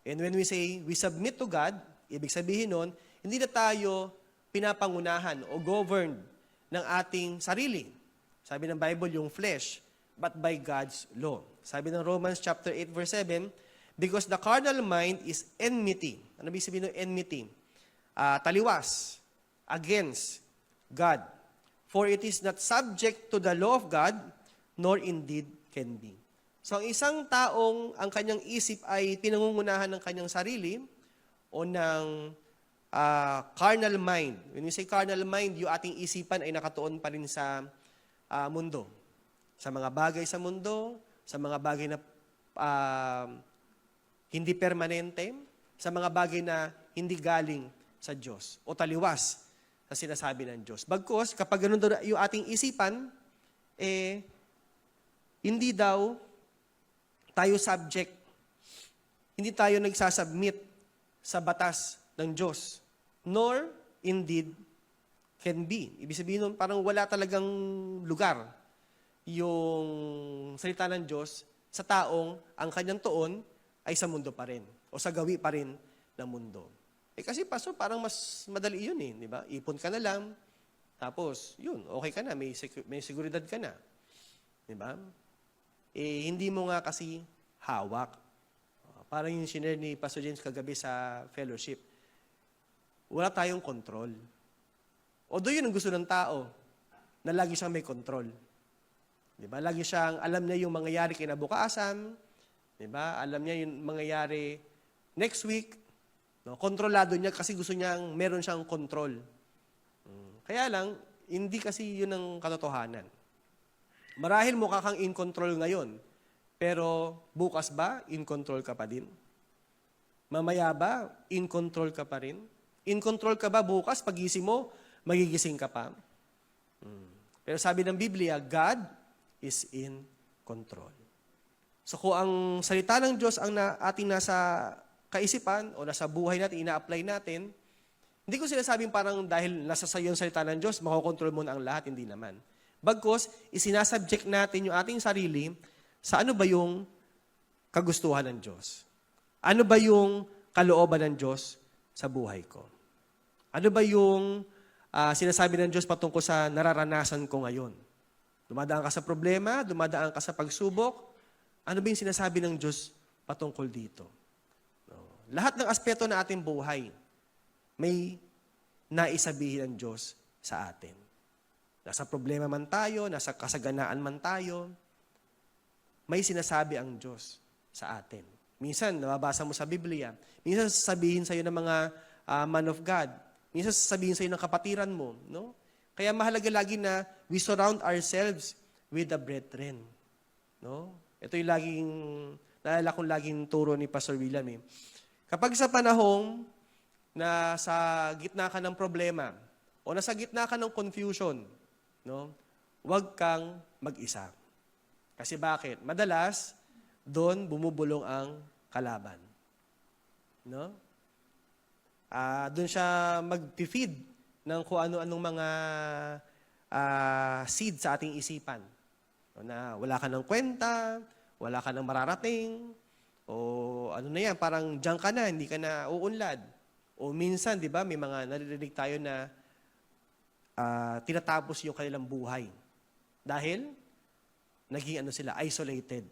E: And when we say, we submit to God, ibig sabihin nun, hindi na tayo pinapangunahan o governed ng ating sarili. Sabi ng Bible, yung flesh, but by God's law. Sabi ng Romans chapter 8, verse 7, because the carnal mind is enmity. Ano ibig sabihin ng enmity? Taliwas against God. For it is not subject to the law of God, nor indeed can be. So, ang isang taong ang kanyang isip ay pinangungunahan ng kanyang sarili o ng carnal mind. When we say carnal mind, yung ating isipan ay nakatuon pa rin sa mundo. Sa mga bagay sa mundo, sa mga bagay na hindi permanente, sa mga bagay na hindi galing sa Diyos o taliwas sa sinasabi ng Diyos. Bagkus, kapag ganun daw yung ating isipan, hindi daw tayo subject, hindi tayo nagsasubmit sa batas ng Diyos, nor indeed can be. Ibig sabihin nun, parang wala talagang lugar yung salita ng Diyos sa taong ang kanyang tuon ay sa mundo pa rin o sa gawi pa rin ng mundo. Kasi pastor, parang mas madali yun di ba? Ipon ka na lang, tapos yun, okay ka na, may seguridad ka na. Di ba? Hindi mo nga kasi hawak. Parang yung shinare ni Pastor James kagabi sa fellowship. Wala tayong control. Although yun ang gusto ng tao, na lagi siyang may control. Di ba? Lagi siyang, alam niya yung mangyayari kinabukasan, di ba? Alam niya yung mangyayari next week, no? Kontrolado niya kasi gusto niyang meron siyang control. Kaya lang, hindi kasi yun ang katotohanan. Marahil mukha kang in control ngayon, pero bukas ba, in control ka pa din? Mamaya ba, in control ka pa rin? In control ka ba bukas, pagising mo, magigising ka pa? Pero sabi ng Biblia, God is in control. So kung ang salita ng Diyos ang ating nasa kaisipan o nasa buhay natin, ina-apply natin, hindi ko sinasabing parang dahil nasa sayo yung salita ng Diyos, makokontrol mo na ang lahat, hindi naman. Bagkus, isinasubject natin yung ating sarili sa ano ba yung kagustuhan ng Diyos? Ano ba yung kalooban ng Diyos sa buhay ko? Ano ba yung sinasabi ng Diyos patungkol sa nararanasan ko ngayon? Dumadaan ka sa problema, dumadaan ka sa pagsubok, ano ba yung sinasabi ng Diyos patungkol dito? Lahat ng aspeto na ating buhay, may naisabihin ng Diyos sa atin. Nasa problema man tayo, nasa kasaganaan man tayo, may sinasabi ang Diyos sa atin. Minsan, nababasa mo sa Biblia, minsan sasabihin sa'yo ng mga man of God, minsan sasabihin sa'yo ng kapatiran mo. No? Kaya mahalaga lagi na we surround ourselves with the brethren. No? Ito yung laging, naalala kong laging turo ni Pastor William. Kapag sa panahong na sa gitna ka ng problema o nasa gitna ka ng confusion, no, huwag kang mag-isa. Kasi bakit? Madalas, doon bumubulong ang kalaban. No? Doon siya mag-feed ng kung ano-anong mga seed sa ating isipan. Na wala ka ng kwenta, wala ka ng mararating, o ano na yan, parang diyan ka na, hindi ka na uunlad. O minsan, di ba, may mga naririnig tayo na tinatapos yung kanilang buhay. Dahil, naging sila, isolated.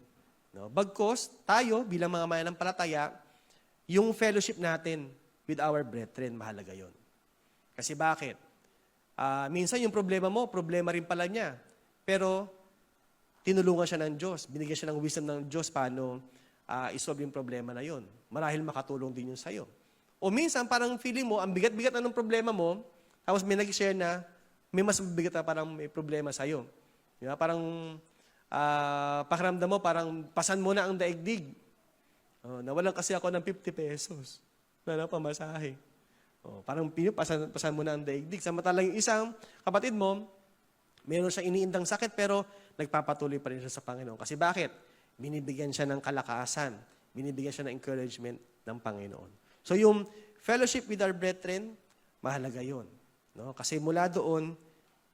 E: No? Bagkos, tayo bilang mga mananampalataya, yung fellowship natin with our brethren, mahalaga yon. Kasi bakit? Minsan yung problema mo, problema rin pala niya. Pero tinulungan siya ng Diyos, binigyan siya ng wisdom ng Diyos paano isolve yung problema na yon. Marahil makatulong din yun sa'yo. O minsan parang feeling mo, ang bigat-bigat na ng problema mo, tapos may nag-share na may mas mabigat na parang may problema sa'yo. Diba? Parang pakiramdam mo, parang pasan mo na ang daigdig. Nawalan kasi ako ng 50 pesos na pamasahe. Parang pasan mo na ang daigdig. Samantalang yung isang kapatid mo, meron siyang iniindang sakit pero nagpapatuloy pa rin siya sa Panginoon. Kasi bakit? Binibigyan siya ng kalakasan. Binibigyan siya ng encouragement ng Panginoon. So yung fellowship with our brethren, mahalaga yun. No? Kasi mula doon,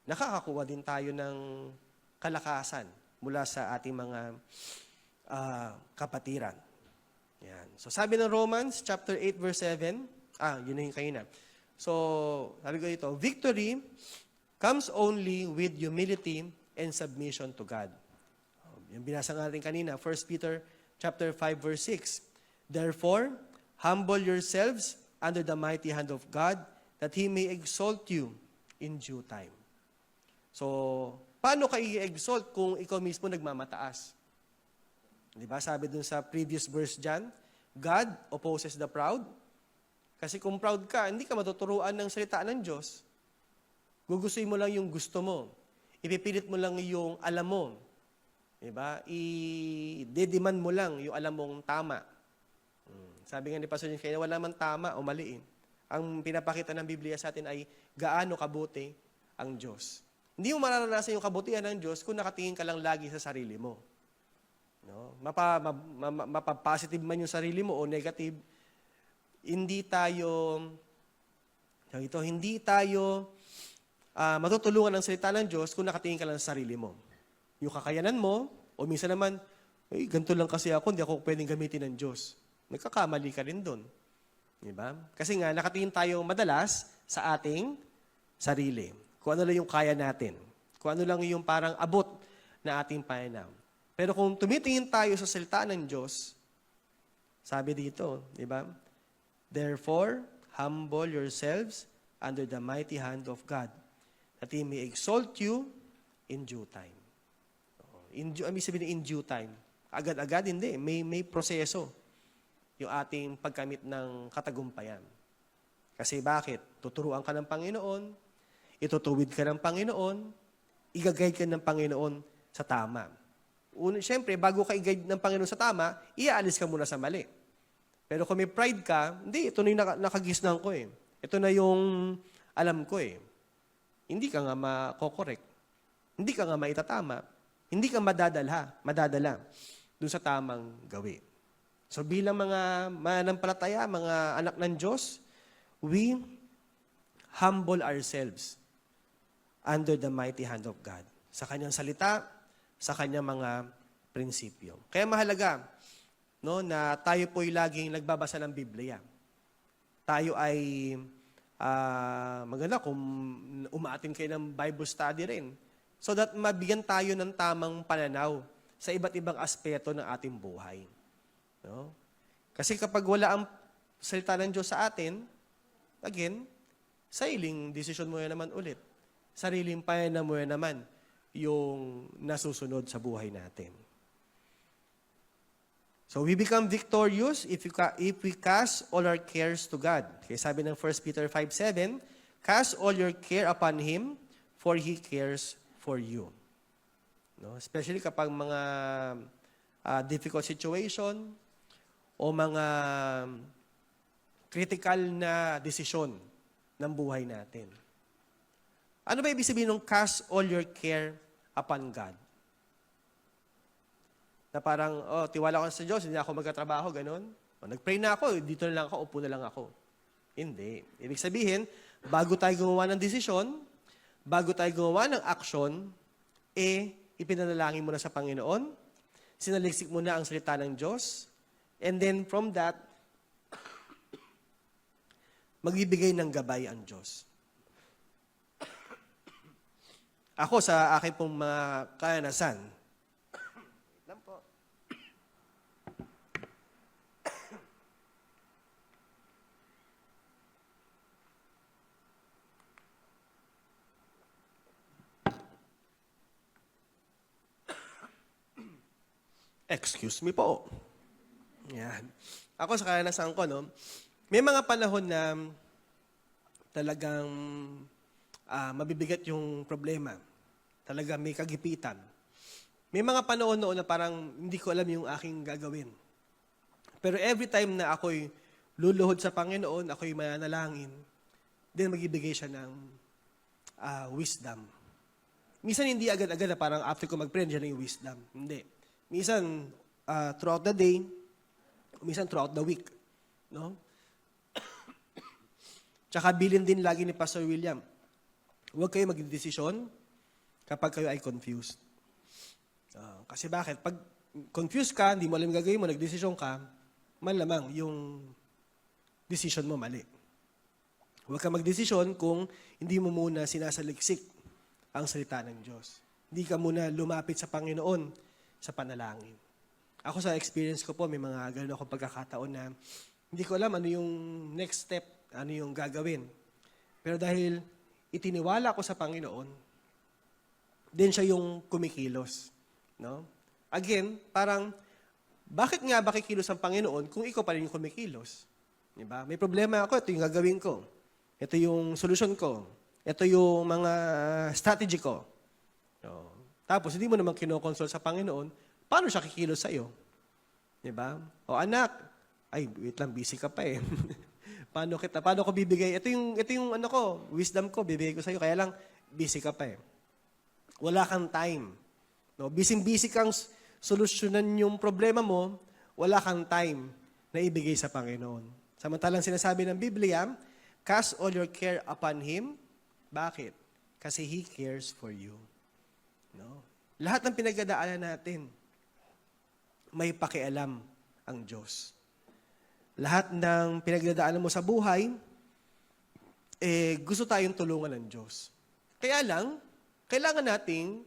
E: nakakakuha din tayo ng kalakasan mula sa ating mga kapatiran. Yan. So sabi ng Romans chapter 8 verse 7, yun na yung kanina. So, sabi ko dito, victory comes only with humility and submission to God. Yung binasa natin kanina, 1 Peter chapter 5 verse 6. Therefore, humble yourselves under the mighty hand of God, that He may exalt you in due time. So, paano ka i-exalt kung ikaw mismo nagmamataas? Di ba? Sabi dun sa previous verse dyan, God opposes the proud. Kasi kung proud ka, hindi ka matuturuan ng salita ng Diyos. Gugustuhin mo lang yung gusto mo. Ipipilit mo lang yung alam mo. Di ba? I-demand mo lang yung alam mong tama. Sabi nga ni Pastor Jim, kaya wala man tama o maliin. Ang pinapakita ng Biblia sa atin ay gaano kabuti ang Diyos. Hindi mo mararanasan yung kabutihan ng Diyos kung nakatingin ka lang lagi sa sarili mo. No? Mapa-positive man yung sarili mo o negative, hindi tayo matutulungan ng salita ng Diyos kung nakatingin ka lang sa sarili mo. Yung kakayanan mo, o minsan naman, ganito lang kasi ako, hindi ako pwedeng gamitin ng Diyos. Nagkakamali ka rin doon. Diba? Kasi nga, nakatingin tayo madalas sa ating sarili. Kung ano lang yung kaya natin. Kung ano lang yung parang abot na ating pananaw. Pero kung tumitingin tayo sa salita ng Diyos, sabi dito, di ba? Therefore, humble yourselves under the mighty hand of God, that He may exalt you in due time. In due time. Agad-agad, hindi. May proseso yung ating pagkamit ng katagumpayan. Kasi bakit? Tuturuan ka ng Panginoon, itutuwid ka ng Panginoon, i-guide ka ng Panginoon sa tama. Siyempre, bago ka i-guide ng Panginoon sa tama, iaalis ka muna sa mali. Pero kung may pride ka, hindi, ito na yung nakagisnan ko eh. Ito na yung alam ko eh. Hindi ka nga makokorek. Hindi ka nga maitatama. Hindi ka madadala dun sa tamang gawi. So bilang mga mananampalataya, mga anak ng Diyos, we humble ourselves under the mighty hand of God. Sa Kanyang salita, sa Kanyang mga prinsipyo. Kaya mahalaga, no, na tayo po'y laging nagbabasa ng Biblia. Tayo ay maganda kung umaatin kayo ng Bible study rin. So that mabigyan tayo ng tamang pananaw sa iba't ibang aspeto ng ating buhay. No? Kasi kapag wala ang salita ng Diyos sa atin, again, sariling desisyon mo yan naman ulit. Sariling pananaw mo yan naman yung nasusunod sa buhay natin. So we become victorious if we cast all our cares to God. Okay, sabi ng 1 Peter 5:7, cast all your care upon Him, for He cares for you. No? Especially kapag mga difficult situation o mga critical na desisyon ng buhay natin. Ano ba ibig sabihin ng cast all your care upon God? Na parang, tiwala ko sa Diyos, hindi ako magkatrabaho, ganun. Nag-pray na ako, dito na lang ako, upo na lang ako. Hindi. Ibig sabihin, bago tayo gumawa ng desisyon, bago tayo gumawa ng action, ipinanalangin mo na sa Panginoon, sinaliksik mo na ang salita ng Diyos, and then from that, magbibigay ng gabay ang Diyos. Ako sa akin pong mga karanasan, Excuse me po. Yan. Ako sa karanasan ko, no, may mga panahon na talagang mabibigat yung problema. Talaga may kagipitan. May mga panahon noon na parang hindi ko alam yung aking gagawin. Pero every time na ako'y luluhod sa Panginoon, ako'y mananalangin, then magbibigay siya ng wisdom. Minsan hindi agad-agad na parang after ko mag-pray, siya na yung wisdom. Hindi. Minsan throughout the day, minsan throughout the week. No? Tsaka bilin din lagi ni Pastor William, huwag kayo magdedesisyon kapag kayo ay confused. Kasi bakit? Pag confused ka, hindi mo alam gagawin mo, nagdesisyon ka, malamang yung decision mo mali. Huwag ka magdesisyon kung hindi mo muna sinasaliksik ang salita ng Diyos. Hindi ka muna lumapit sa Panginoon sa panalangin. Ako sa experience ko po, may mga gano'n akong pagkakataon na hindi ko alam ano yung next step, ano yung gagawin. Pero dahil itiniwala ko sa Panginoon, din siya yung kumikilos. No? Again, parang, bakit nga ba kikilos ang Panginoon kung ikaw pa rin yung kumikilos? Diba? May problema ako, ito yung gagawin ko. Ito yung solusyon ko. Ito yung mga strategy ko. No? Tapos, hindi mo naman kinokonsult sa Panginoon, paano siya kikilos sa'yo? Diba? O anak, ay, wait lang, busy ka pa eh. Paano ko bibigay? Ito yung ano ko, wisdom ko, bibigay ko sa'yo. Kaya lang, busy ka pa eh. Wala kang time. No? Busy kang solusyonan yung problema mo, wala kang time na ibigay sa Panginoon. Samantalang sinasabi ng Biblia, cast all your care upon Him. Bakit? Kasi He cares for you. No? Lahat ng pinagdadaanan natin, may pakialam ang Diyos. Lahat ng pinagdadaanan mo sa buhay, gusto tayong tulungan ng Diyos. Kaya lang, kailangan nating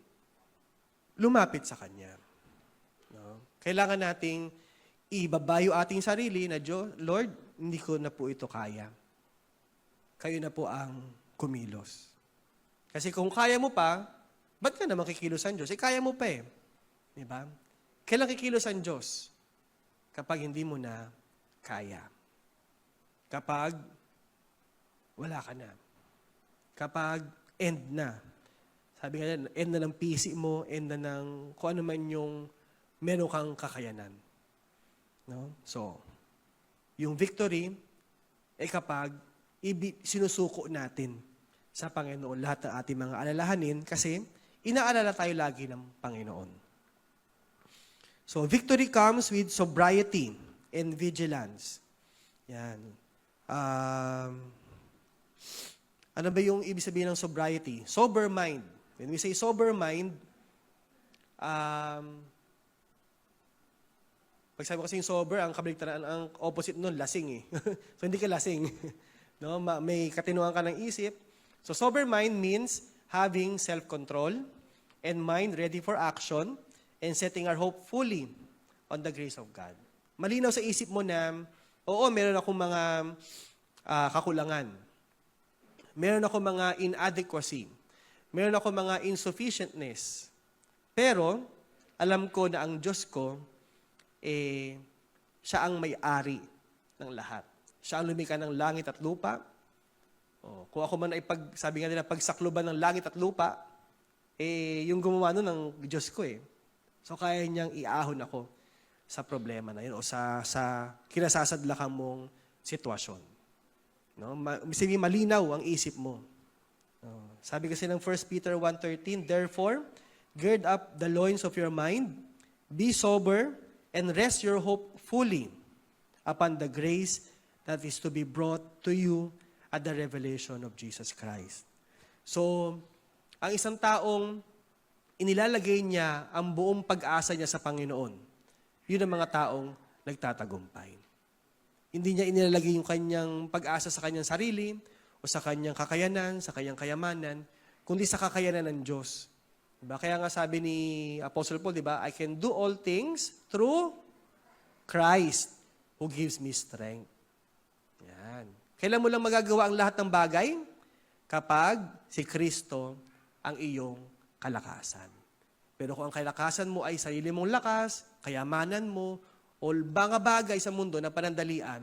E: lumapit sa Kanya. No? Kailangan nating ibabayo ating sarili na, Lord, hindi ko na po ito kaya. Kayo na po ang kumilos. Kasi kung kaya mo pa, ba't ka naman kikilos ang Diyos? Kaya mo pa eh. Diba? Kailan kikilos ang Diyos? Kapag hindi mo na kaya. Kapag wala ka na. Kapag end na. Sabi nga, end na ng PC mo, end na ng kung ano man yung meron kang kakayanan. No? So, yung victory ay kapag sinusuko natin sa Panginoon lahat ng ating mga alalahanin kasi inaalala tayo lagi ng Panginoon. So, victory comes with sobriety and vigilance. Yan. Ano ba yung ibig sabihin ng sobriety? Sober mind. When we say sober mind, pag sabi ko kasi yung sober, ang kabaligtaran, ang opposite nun, lasing eh. So, hindi ka lasing. No? May katinuan ka ng isip. So, sober mind means having self-control and mind ready for action and setting our hope fully on the grace of God. Malinaw sa isip mo na, oo, meron akong mga kakulangan. Meron akong mga inadequacy. Meron akong mga insufficientness. Pero, alam ko na ang Diyos ko, siya ang may-ari ng lahat. Siya ang lumikha ng langit at lupa. Kung ako man ay sabi nga nila, pagsakluban ng langit at lupa, yung gumawa nun ng Diyos ko eh. So, kaya niyang iahon ako sa problema na yun o sa kinasasadlakan mong sitwasyon. No? Malinaw ang isip mo. Sabi kasi ng 1 Peter 1:13, therefore, gird up the loins of your mind, be sober, and rest your hope fully upon the grace that is to be brought to you at the revelation of Jesus Christ. So, ang isang taong inilalagay niya ang buong pag-asa niya sa Panginoon, yun ang mga taong nagtatagumpay. Hindi niya inilalagay yung kanyang pag-asa sa kanyang sarili o sa kanyang kakayanan, sa kanyang kayamanan, kundi sa kakayanan ng Diyos. Diba? Kaya nga sabi ni Apostle Paul, diba, I can do all things through Christ who gives me strength. Yan. Kailan mo lang magagawa ang lahat ng bagay? Kapag si Kristo ang iyong kalakasan. Pero kung ang kalakasan mo ay sarili mong lakas, kayamanan mo, o mga bagay sa mundo na panandalian,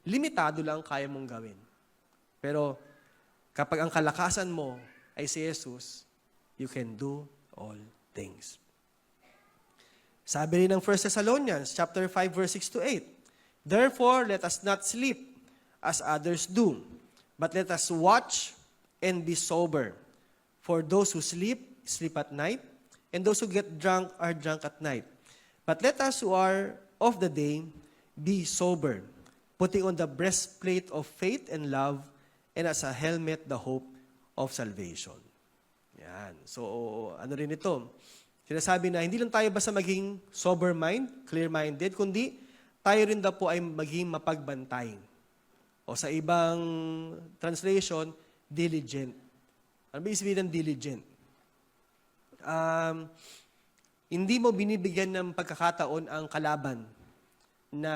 E: limitado lang kaya mong gawin. Pero kapag ang kalakasan mo ay si Jesus, you can do all things. Sabi rin ng 1 Thessalonians chapter 5 verse 6 to 8, "Therefore let us not sleep as others do, but let us watch and be sober. For those who sleep, sleep at night, and those who get drunk are drunk at night. But let us who are of the day be sober, putting on the breastplate of faith and love, and as a helmet the hope of salvation." Yan. So, ano rin ito? Sinasabi na hindi lang tayo basta maging sober mind, clear-minded, kundi tayo rin daw po ay maging mapagbantay. O sa ibang translation, diligent. Ano ba ibig ng diligent? Hindi mo binibigyan ng pagkakataon ang kalaban na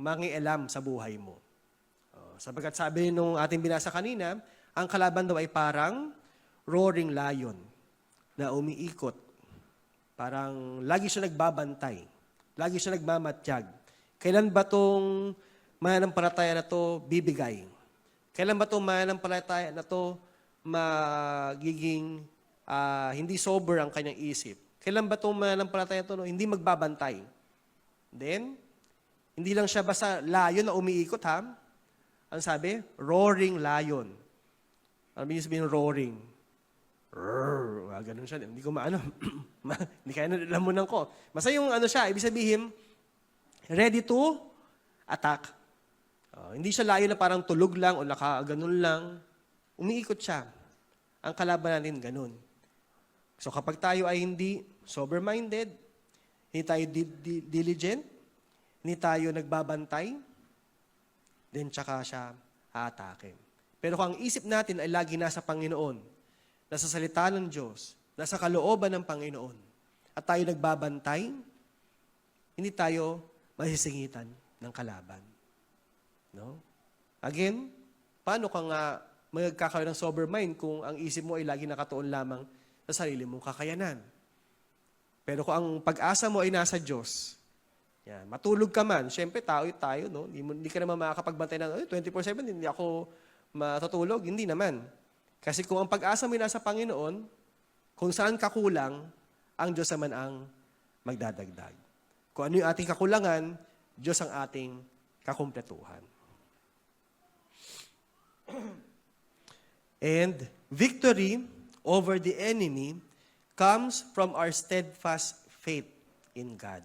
E: mangialam sa buhay mo. Sapagkat sabi nung ating binasa kanina, ang kalaban daw ay parang roaring lion na umiikot. Parang lagi siya nagbabantay. Lagi siya nagmamatyag. Kailan ba itong mananampalataya na to bibigay? Kailan ba itong mananampalataya na to magiging hindi sober ang kanyang isip? Kailan ba itong mananampalataya na to hindi magbabantay? Then, hindi lang siya basta lion na umiikot, ha? Ang sabi, roaring lion. Ano yung sabihin roaring? Ganun siya. Hindi ko maano. Hindi kaya nalamunan ko. Basta yung ano siya, ibig sabihin, ready to attack. Hindi siya layo na parang tulog lang o ganun lang. Umiikot siya. Ang kalaban natin ganun. So kapag tayo ay hindi sober-minded, hindi tayo diligent, hindi tayo nagbabantay, then tsaka siya aatake. Pero kung ang isip natin ay lagi nasa Panginoon, nasa salita ng Diyos, nasa kalooban ng Panginoon, at tayo nagbabantay, hindi tayo masisingitan ng kalaban. No? Again, paano ka nga magkakaroon ng sober mind kung ang isip mo ay lagi nakatuon lamang sa sarili mong kakayanan? Pero kung ang pag-asa mo ay nasa Diyos, yan, matulog ka man, syempre tayo, no? Hindi ka naman makakapagbantay na 24/7, hindi ako matutulog. Hindi naman. Kasi kung ang pag-asa mo ay nasa Panginoon, kung saan ka kulang, ang Diyos naman ang magdadagdag. Kung ano yung ating kakulangan, Diyos ang ating kakumpletuhan. And victory over the enemy comes from our steadfast faith in God.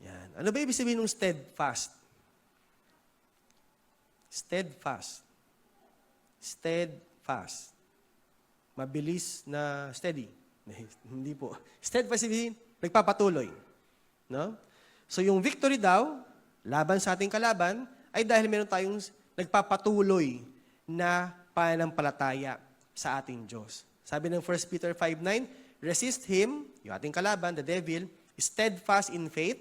E: Yan. Ano ba ibig sabihin ng steadfast? Steadfast. Steadfast. Mabilis na steady. Hindi po. Steadfast sabihin, nagpapatuloy. No? So yung victory daw, laban sa ating kalaban, ay dahil meron tayong nagpapatuloy na pananampalataya sa ating Diyos. Sabi ng 1 Peter 5:9, "Resist him," yung ating kalaban, the devil, "steadfast in faith,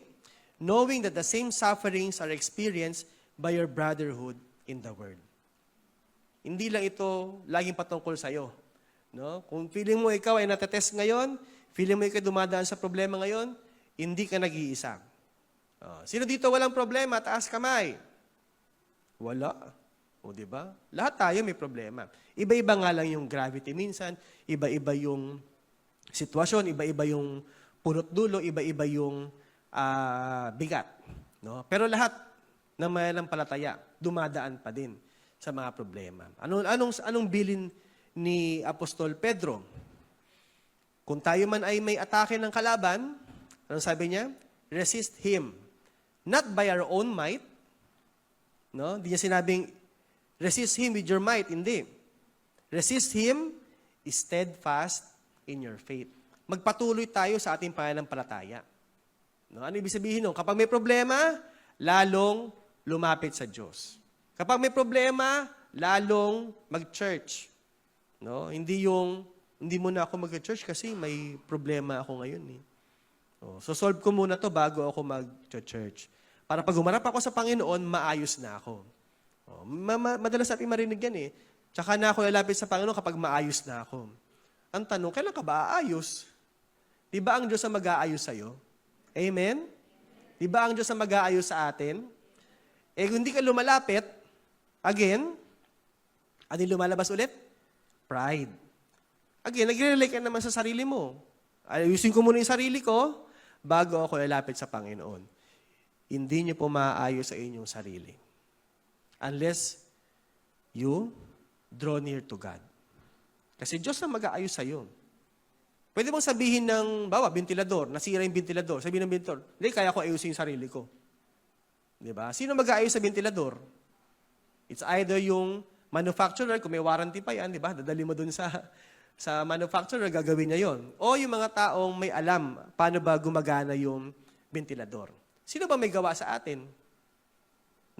E: knowing that the same sufferings are experienced by your brotherhood in the word." Hindi lang ito laging patungkol sa'yo. No? Kung feeling mo ikaw ay natetest ngayon, feeling mo ikaw dumadaan sa problema ngayon, hindi ka nag-iisa. Sino dito walang problema? Taas kamay. Wala. O diba? Lahat tayo may problema. Iba-iba nga lang yung gravity minsan, iba-iba yung sitwasyon, iba-iba yung punot dulo, iba-iba yung bigat. No? Pero lahat ng mananampalataya, dumadaan pa din sa mga problema. Anong bilin ni Apostol Pedro? Kung tayo man ay may atake ng kalaban, anong sabi niya? Resist him. Not by our own might. No? Hindi niya sinabing, resist him with your might. Hindi. Resist him steadfast in your faith. Magpatuloy tayo sa ating pananampalataya. No? Ano ibig sabihin nun? Kapag may problema, lalong lumapit sa Diyos. Kapag may problema, lalong mag-church. No? Hindi mo na ako mag-church kasi may problema ako ngayon. So solve ko muna to bago ako mag-church. Para pag humarap ako sa Panginoon, maayos na ako. Madalas natin marinig yan eh. Tsaka na ako lalapit sa Panginoon kapag maayos na ako. Ang tanong, kailan ka ba aayos? Di ba ang Diyos ang mag-aayos sa'yo? Amen? Di ba ang Diyos ang mag-aayos sa atin? Eh, kung hindi ka lumalapit, again, ano yung lumalabas ulit? Pride. Again, nagre-rely ka naman sa sarili mo. Ayusin ko muna yung sarili ko bago ako lalapit sa Panginoon. Hindi niyo po maaayos sa inyong sarili. Unless you draw near to God. Kasi Diyos na mag-aayos sa'yo. Pwede bang sabihin ng, ventilador, nasira yung ventilador. Sabihin ng ventilador, hindi, kaya ko ayusin yung sarili ko. Diba? Sino mag-aayos sa ventilador? It's either yung manufacturer, kung may warranty pa yan, diba? Dadali mo dun sa manufacturer, gagawin niya yon. O yung mga taong may alam paano ba gumagana yung ventilador. Sino ba may gawa sa atin?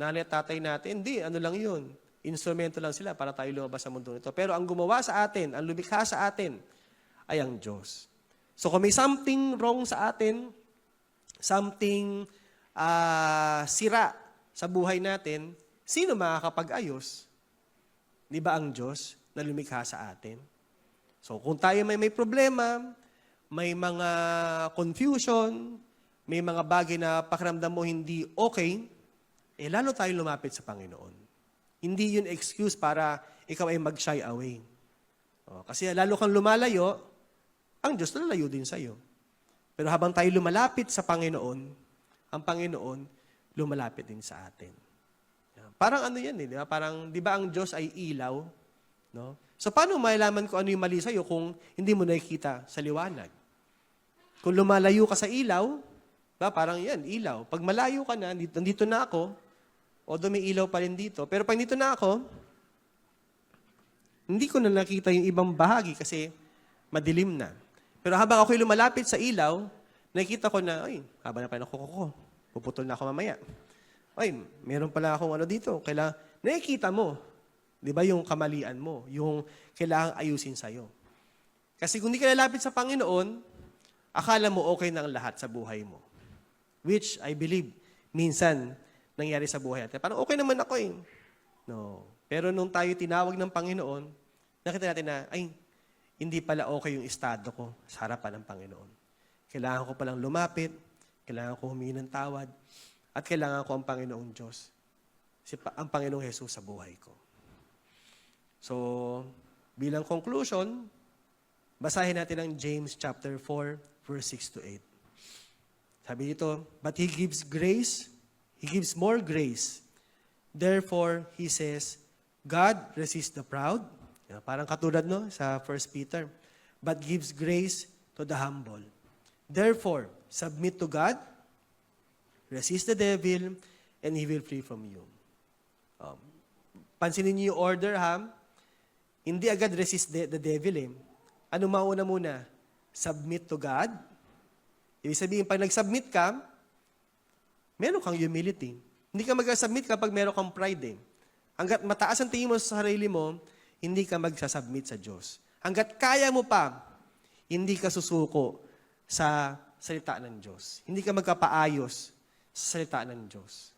E: Nanay at tatay natin? Hindi, ano lang yun. Instrumento lang sila para tayo lumabas sa mundo nito. Pero ang gumawa sa atin, ang lumikha sa atin, ay ang Diyos. So kung may something wrong sa atin, something sira sa buhay natin, sino makakapag-ayos? Di ba ang Diyos na lumikha sa atin? So kung tayo may problema, may mga confusion, may mga bagay na pakiramdam mo hindi okay, lalo tayo lumapit sa Panginoon. Hindi yun excuse para ikaw ay mag-shy away. Kasi lalo kang lumalayo, ang Diyos lalayo din sa'yo. Pero habang tayo lumalapit sa Panginoon, ang Panginoon lumalapit din sa atin. Parang ano yan di ba? Parang, di ba ang Diyos ay ilaw? No? So paano malalaman ko ano yung mali sa'yo kung hindi mo nakikita sa liwanag? Kung lumalayo ka sa ilaw, ba, parang yan, ilaw. Pag malayo ka na, nandito na ako, although may ilaw pa rin dito, pero pag nandito na ako, hindi ko na nakita yung ibang bahagi kasi madilim na. Pero habang ako'y lumalapit sa ilaw, nakikita ko na, haba na pa ng kuko ko. Puputol na ako mamaya. Meron pala akong ano dito. Nakikita mo, di ba yung kamalian mo, yung kailangang ayusin sa'yo. Kasi kung di ka lalapit sa Panginoon, akala mo okay na ang lahat sa buhay mo. Which I believe, minsan, nangyari sa buhay natin. Parang okay naman ako No. Pero nung tayo tinawag ng Panginoon, nakita natin na, hindi pala okay yung estado ko sa harapan ng Panginoon. Kailangan ko palang lumapit, kailangan ko humingi ng tawad, at kailangan ko ang Panginoong Diyos, ang Panginoong Jesus sa buhay ko. So, bilang conclusion, basahin natin ang James chapter 4, verse 6 to 8. Sabi dito, but He gives grace, He gives more grace. Therefore, He says, God resists the proud. Parang katulad sa 1 Peter. But gives grace to the humble. Therefore, submit to God, resist the devil, and he will flee from you. Pansinin niyo yung order, Hindi agad resist the devil. Ano mauna muna? Submit to God. Ibig sabihin, pag nag-submit ka, meron kang humility. Hindi ka mag-submit kapag meron kang pride. Hanggat mataas ang tingin mo sa sarili mo, hindi ka magsasubmit sa Diyos. Hanggat kaya mo pa, hindi ka susuko sa salita ng Diyos. Hindi ka magkapaayos sa salita ng Diyos.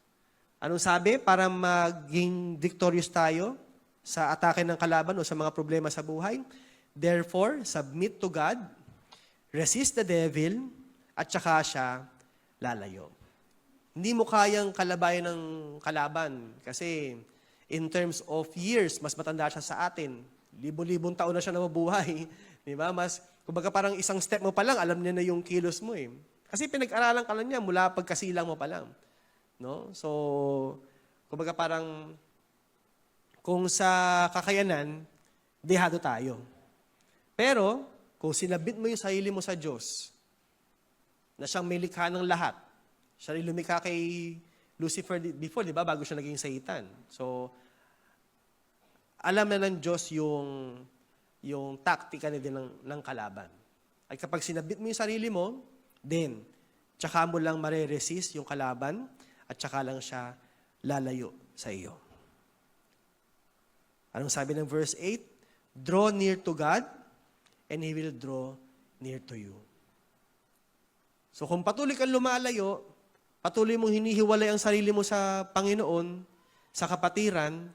E: Anong sabi? Para maging victorious tayo sa atake ng kalaban o sa mga problema sa buhay. Therefore, submit to God, resist the devil, at saka siya lalayo. Hindi mo kayang kalabayan ng kalaban kasi in terms of years, mas matanda siya sa atin. Libo-libong taon na siya nabubuhay. Di ba? Kumbaga parang isang step mo pa lang, alam niya na yung kilos mo Kasi pinag-aralan ka lang niya mula pagkasilang mo pa lang. No? So, kumbaga parang kung sa kakayanan, dehado tayo. Pero, kung sinabit mo yung sarili mo sa Diyos, na siyang may likha ng lahat, siya rin lumikha kay Lucifer before, di ba? Bago siya naging Satan. So, alam na ng Diyos yung taktika na din ng kalaban. At kapag sinabit mo yung sarili mo, then, tsaka mo lang mare-resist yung kalaban, at tsaka lang siya lalayo sa iyo. Anong sabi ng verse 8? Draw near to God, and He will draw near to you. So kung patuloy kang lumalayo, patuloy mong hinihiwalay ang sarili mo sa Panginoon, sa kapatiran,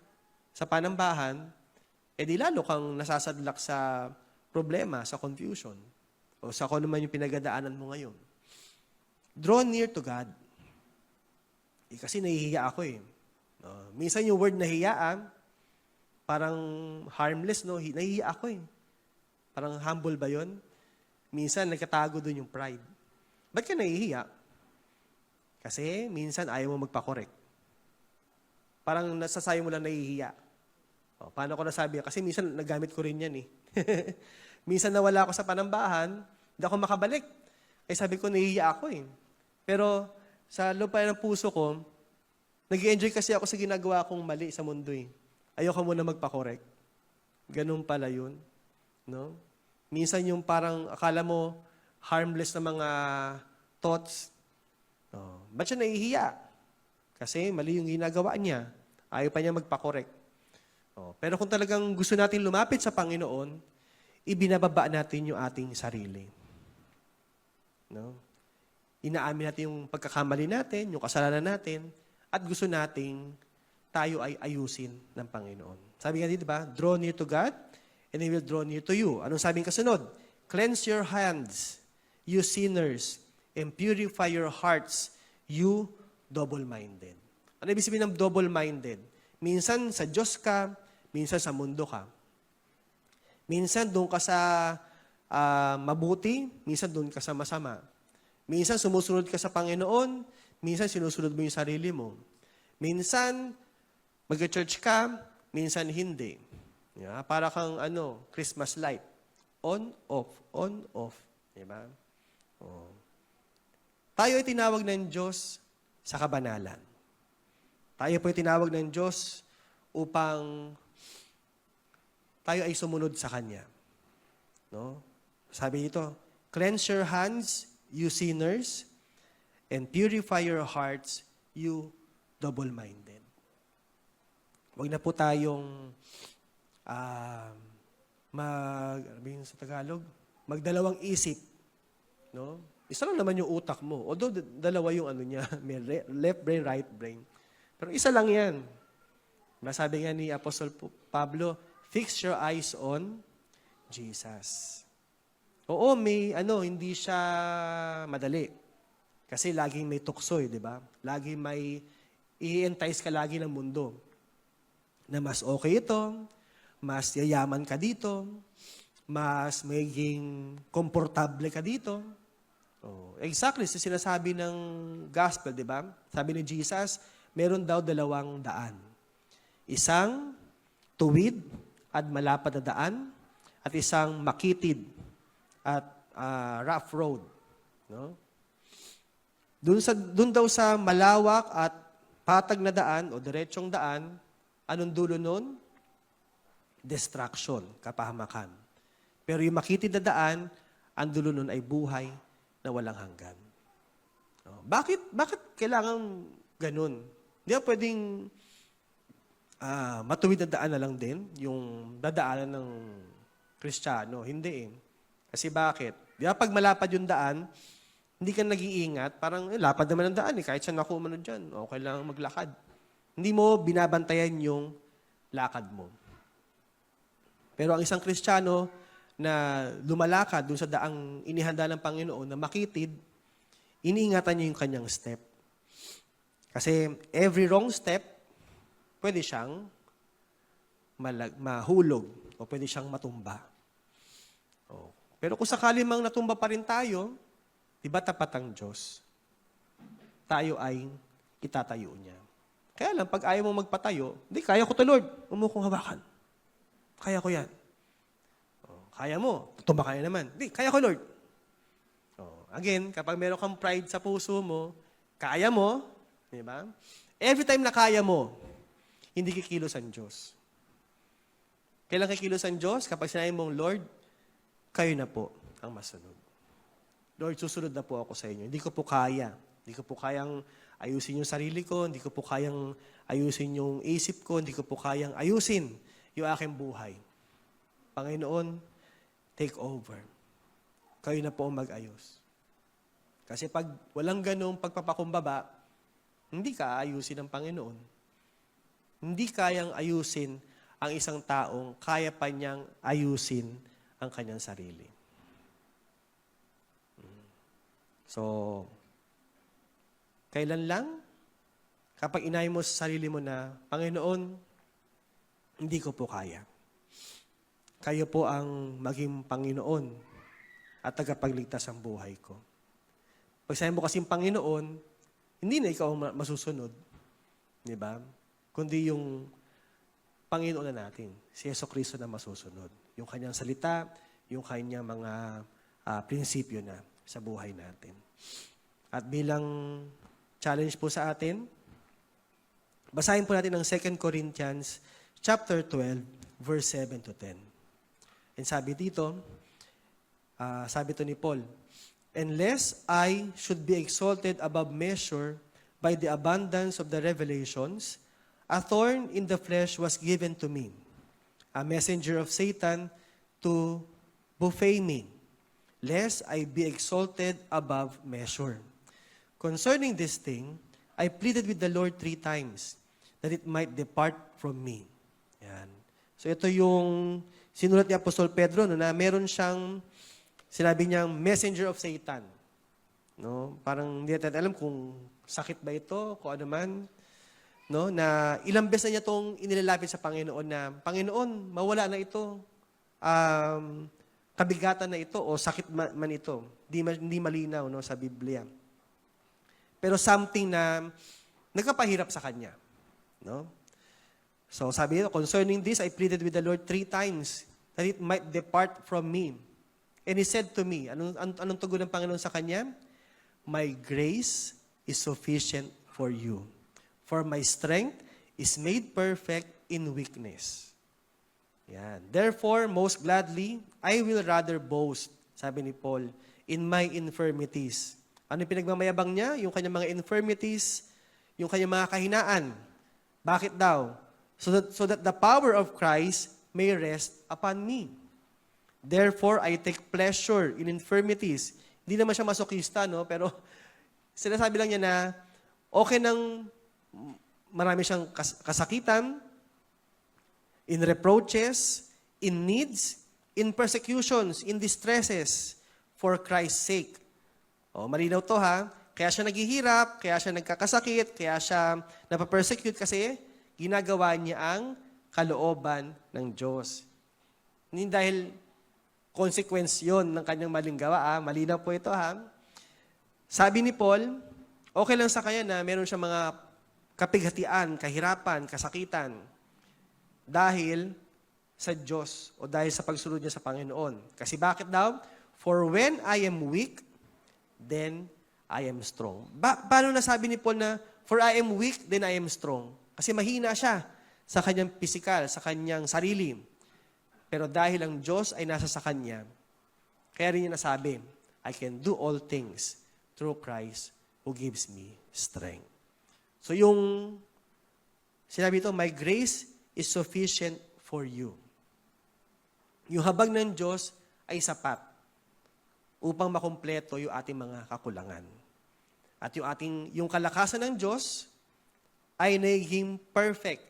E: sa panambahan, di lalo kang nasasadlak sa problema, sa confusion. o sa kung ano man yung pinagdadaanan mo ngayon. Draw near to God. Kasi nahihiya ako eh. Minsan yung word nahiya, parang harmless, no? Nahihiya ako eh. Parang humble ba yun? Minsan nagkatago doon yung pride. Ba't ka nahihiya? Kasi minsan ayaw mo magpa-correct. Parang nasasayo mo lang nahihiya. Paano ko nasabi? Kasi minsan nagamit ko rin yan eh. Minsan nawala ako sa panambahan, hindi ako makabalik. Sabi ko, nahihiya ako eh. Pero sa loob pa ng puso ko, nag-enjoy kasi ako sa ginagawa kong mali sa mundo eh. Ayoko muna magpa-correct. Ganun pala yun. No? Minsan yung parang akala mo harmless na mga thoughts. Ba't siya nahihiya? Kasi mali yung ginagawa niya. Ayaw pa niya magpa-correct. Pero kung talagang gusto natin lumapit sa Panginoon, ibinababa natin yung ating sarili. No? Inaamin natin yung pagkakamali natin, yung kasalanan natin, at gusto nating tayo ay ayusin ng Panginoon. Sabi nga dito, diba? Draw near to God, and He will draw near to you. Anong sabing kasunod? Cleanse your hands, you sinners, and purify your hearts, you double-minded. Ano ibig sabihin ng double-minded? Minsan sa Diyos ka, minsan sa mundo ka. Minsan doon ka sa mabuti, minsan doon ka sa masama. Minsan sumusunod ka sa Panginoon, minsan sinusunod mo yung sarili mo. Minsan mag-church ka, minsan hindi. Yeah, para kang Christmas light. On, off, on, off. Diba? Tayo ay tinawag ng Diyos sa kabanalan. Tayo po ay tinawag ng Diyos upang tayo ay sumunod sa Kanya. No? Sabi dito, cleanse your hands, you sinners, and purify your hearts, you double-minded. Huwag na po tayong sa Tagalog, magdalawang isip. No? Isa lang naman yung utak mo. Although dalawa yung niya, may left brain, right brain. Pero isa lang yan. Sabi nga ni Apostle Pablo, fix your eyes on Jesus. Oo, hindi siya madali. Kasi laging may tukso di ba? Laging may i-entice ka lagi ng mundo. Na mas okay ito, mas yayaman ka dito, mas magiging komportable ka dito. Exactly, sinasabi ng gospel, di ba? Sabi ni Jesus, meron daw 2 daan. Isang tuwid at malapad na daan, at isang makitid at rough road. No? Doon daw sa malawak at patag na daan o diretsong daan, anong dulo nun? Destruction, kapahamakan. Pero yung makitid na daan, ang dulo nun ay buhay na walang hanggan. Bakit kailangan ganun? Hindi ba pwedeng matuwid na daan na lang din yung dadaanan ng Kristiyano? Hindi eh. Kasi bakit? Di ba pag malapad yung daan, hindi ka nag-iingat, parang lapad naman ang daan eh, kahit saan ako umano dyan, okay lang maglakad. Hindi mo binabantayan yung lakad mo. Pero ang isang Kristiyano na lumalakad dun sa daang inihanda ng Panginoon na makitid, iniingatan niya yung kanyang step. Kasi every wrong step, pwede siyang mahulog o pwede siyang matumba. Pero kung sakali mang natumba pa rin tayo, di ba tapat ang Diyos? Tayo ay itatayo niya. Kaya lang, pag ayaw mo magpatayo, hindi, kaya ko to, Lord. Umukong hawakan. Kaya ko yan. Kaya mo, tumba ka na naman. Hindi, kaya ko, Lord. Again, kapag meron kang pride sa puso mo, kaya mo, di ba? Every time na kaya mo, hindi kikilos ang Diyos. Kailan kikilos ang Diyos? Kapag sinabi mong, Lord, kayo na po ang masunod. Lord, susunod na po ako sa inyo. Hindi ko po kaya. Hindi ko po kayang ayusin yung sarili ko. Hindi ko po kayang ayusin yung isip ko. Hindi ko po kayang ayusin yung aking buhay. Panginoon, take over. Kayo na po ang mag-ayos. Kasi pag walang ganong pagpapakumbaba, hindi ka ayusin ng Panginoon. Hindi kayang ayusin ang isang taong kaya pa niyang ayusin ang kanyang sarili. So, kailan lang? Kapag inay mo sa sarili mo na, Panginoon, hindi ko po kaya. Kayo po ang maging Panginoon at tagapagligtas ang buhay ko. Pag sabi mo kasing Panginoon, hindi na ikaw ang masusunod. Di ba? Kundi yung Panginoon na natin, si Jesucristo na masusunod. Yung kanyang salita, yung kanyang mga prinsipyo na sa buhay natin. At bilang challenge po sa atin, basahin po natin ang 2 Corinthians chapter 12, verse 7 to 10. And sabi dito, sabi to ni Paul, "Unless I should be exalted above measure by the abundance of the revelations, a thorn in the flesh was given to me, a messenger of Satan to buffet me, lest I be exalted above measure. Concerning this thing, I pleaded with the Lord 3 times, that it might depart from me." Yan. So ito yung sinulat ni Apostol Pedro, no, na meron siyang, sinabi niyang messenger of Satan. No? Parang hindi natin alam kung sakit ba ito, kung ano man. No? Na ilang beses na niya itong inilalapit sa Panginoon na, Panginoon, mawala na ito. Kabigatan na ito o sakit man ito. Hindi malinaw, no, sa Biblia. Pero something na nagkapahirap sa kanya. No? So sabi nito, "Concerning this, I pleaded with the Lord 3 times that it might depart from me. And He said to me," anong tugon ng Panginoon sa kanya? "My grace is sufficient for you. For my strength is made perfect in weakness." Yan. "Therefore, most gladly, I will rather boast," sabi ni Paul, "in my infirmities." Ano yung pinagmamayabang niya? Yung kanyang mga infirmities, yung kanyang mga kahinaan. Bakit daw? So that the power of Christ may rest upon me. "Therefore, I take pleasure in infirmities." Hindi naman siya masokista, no? Pero sinasabi lang niya na okay nang marami siyang kasakitan, in reproaches, in needs, in persecutions, in distresses, for Christ's sake. Malinaw to ha. Kaya siya naghihirap, kaya siya nagkakasakit, kaya siya napapersecute kasi ginagawa niya ang kalooban ng Diyos. Hindi dahil consequence yon ng kanyang maling gawa. Malinaw po ito ha. Sabi ni Paul, okay lang sa kanya na meron siya mga kapighatian, kahirapan, kasakitan dahil sa Diyos o dahil sa pagsunod niya sa Panginoon. Kasi bakit daw? "For when I am weak, then I am strong." Paano nasabi ni Paul na, "For I am weak, then I am strong"? Kasi mahina siya sa kanyang pisikal, sa kanyang sarili. Pero dahil ang Diyos ay nasa sa kanya, kaya rin niya nasabi, "I can do all things through Christ who gives me strength." So yung sinabi ito, "My grace is sufficient for you." Yung habag ng Diyos ay sapat upang makumpleto yung ating mga kakulangan. At yung kalakasan ng Diyos ay naging perfect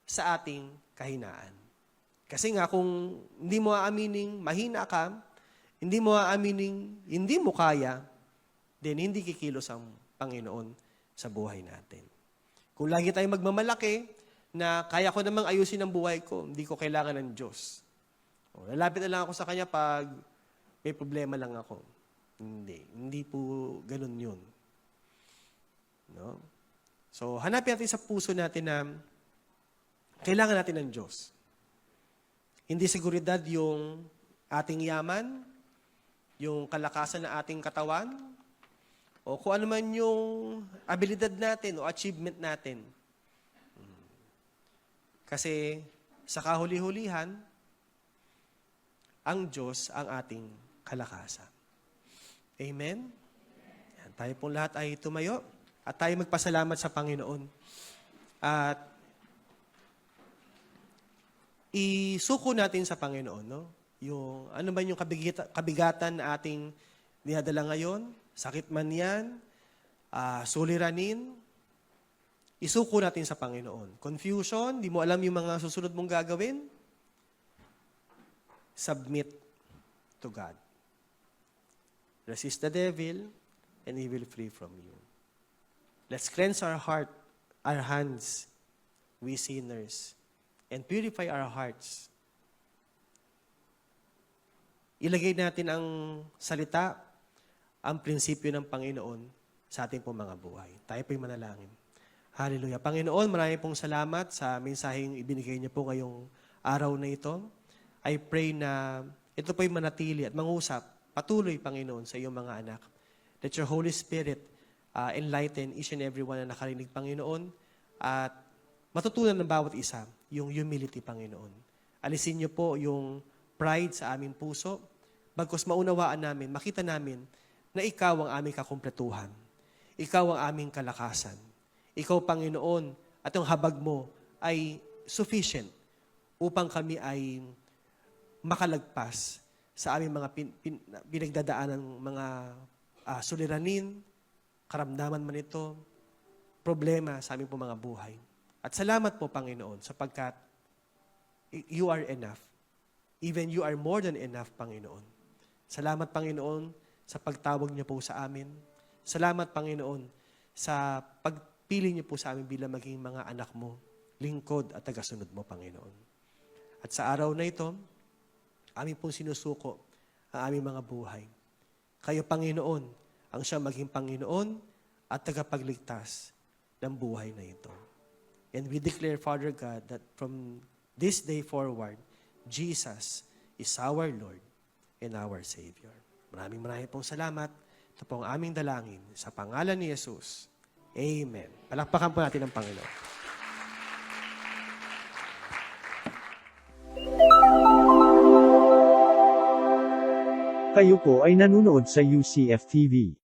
E: sa ating kahinaan. Kasi nga kung hindi mo aamining mahina ka, hindi mo aamining hindi mo kaya, then hindi kikilos ang Panginoon sa buhay natin. Kung lagi tayong magmamalaki na kaya ko namang ayusin ang buhay ko, hindi ko kailangan ng Diyos. Lalapit na lang ako sa Kanya pag may problema lang ako. Hindi po ganun yun. No? So, hanapin natin sa puso natin na kailangan natin ng Diyos. Hindi seguridad yung ating yaman, yung kalakasan ng ating katawan, o kung ano man yung abilidad natin o achievement natin. Kasi sa kahuli-hulihan, ang Diyos ang ating kalakasan. Amen? Yan, tayo pong lahat ay tumayo at tayo magpasalamat sa Panginoon. At isuko natin sa Panginoon, no? Yung ano ba yung kabigatan na ating dinadala ngayon, sakit man yan, suliranin, isuko natin sa Panginoon. Confusion, di mo alam yung mga susunod mong gagawin, submit to God. Resist the devil, and He will flee from you. Let's cleanse our heart, our hands, we sinners, and purify our hearts. Ilagay natin ang salita, ang prinsipyo ng Panginoon sa ating pong mga buhay. Tayo po'y manalangin. Hallelujah. Panginoon, marami pong salamat sa mensaheng ibinigay niyo po ngayong araw na ito. I pray na ito po'y manatili at mangusap patuloy, Panginoon, sa iyong mga anak. Let your Holy Spirit enlighten each and every one na nakarinig, Panginoon, at matutunan ng bawat isa yung humility, Panginoon. Alisin niyo po yung pride sa aming puso, bagkus maunawaan namin, makita namin na ikaw ang aming kakumpletuhan. Ikaw ang aming kalakasan. Ikaw, Panginoon, at ang habag mo ay sufficient upang kami ay makalagpas sa aming mga pinagdadaanan ng mga suliranin, karamdaman man ito, problema sa aming mga buhay. At salamat po, Panginoon, sapagkat you are enough. Even you are more than enough, Panginoon. Salamat, Panginoon, sa pagtawag niyo po sa amin. Salamat, Panginoon, sa pagpili niyo po sa amin bilang maging mga anak mo, lingkod at tagasunod mo, Panginoon. At sa araw na ito, amin pong sinusuko ang aming mga buhay. Kayo, Panginoon, ang siyang maging Panginoon at tagapagligtas ng buhay na ito. And we declare, Father God, that from this day forward, Jesus is our Lord and our Savior. Maraming pong salamat. Ito po ang aming dalangin sa pangalan ni Jesus. Amen. Palakpakan po natin ang Panginoon.
A: Kayo po ay nanonood sa UCF TV.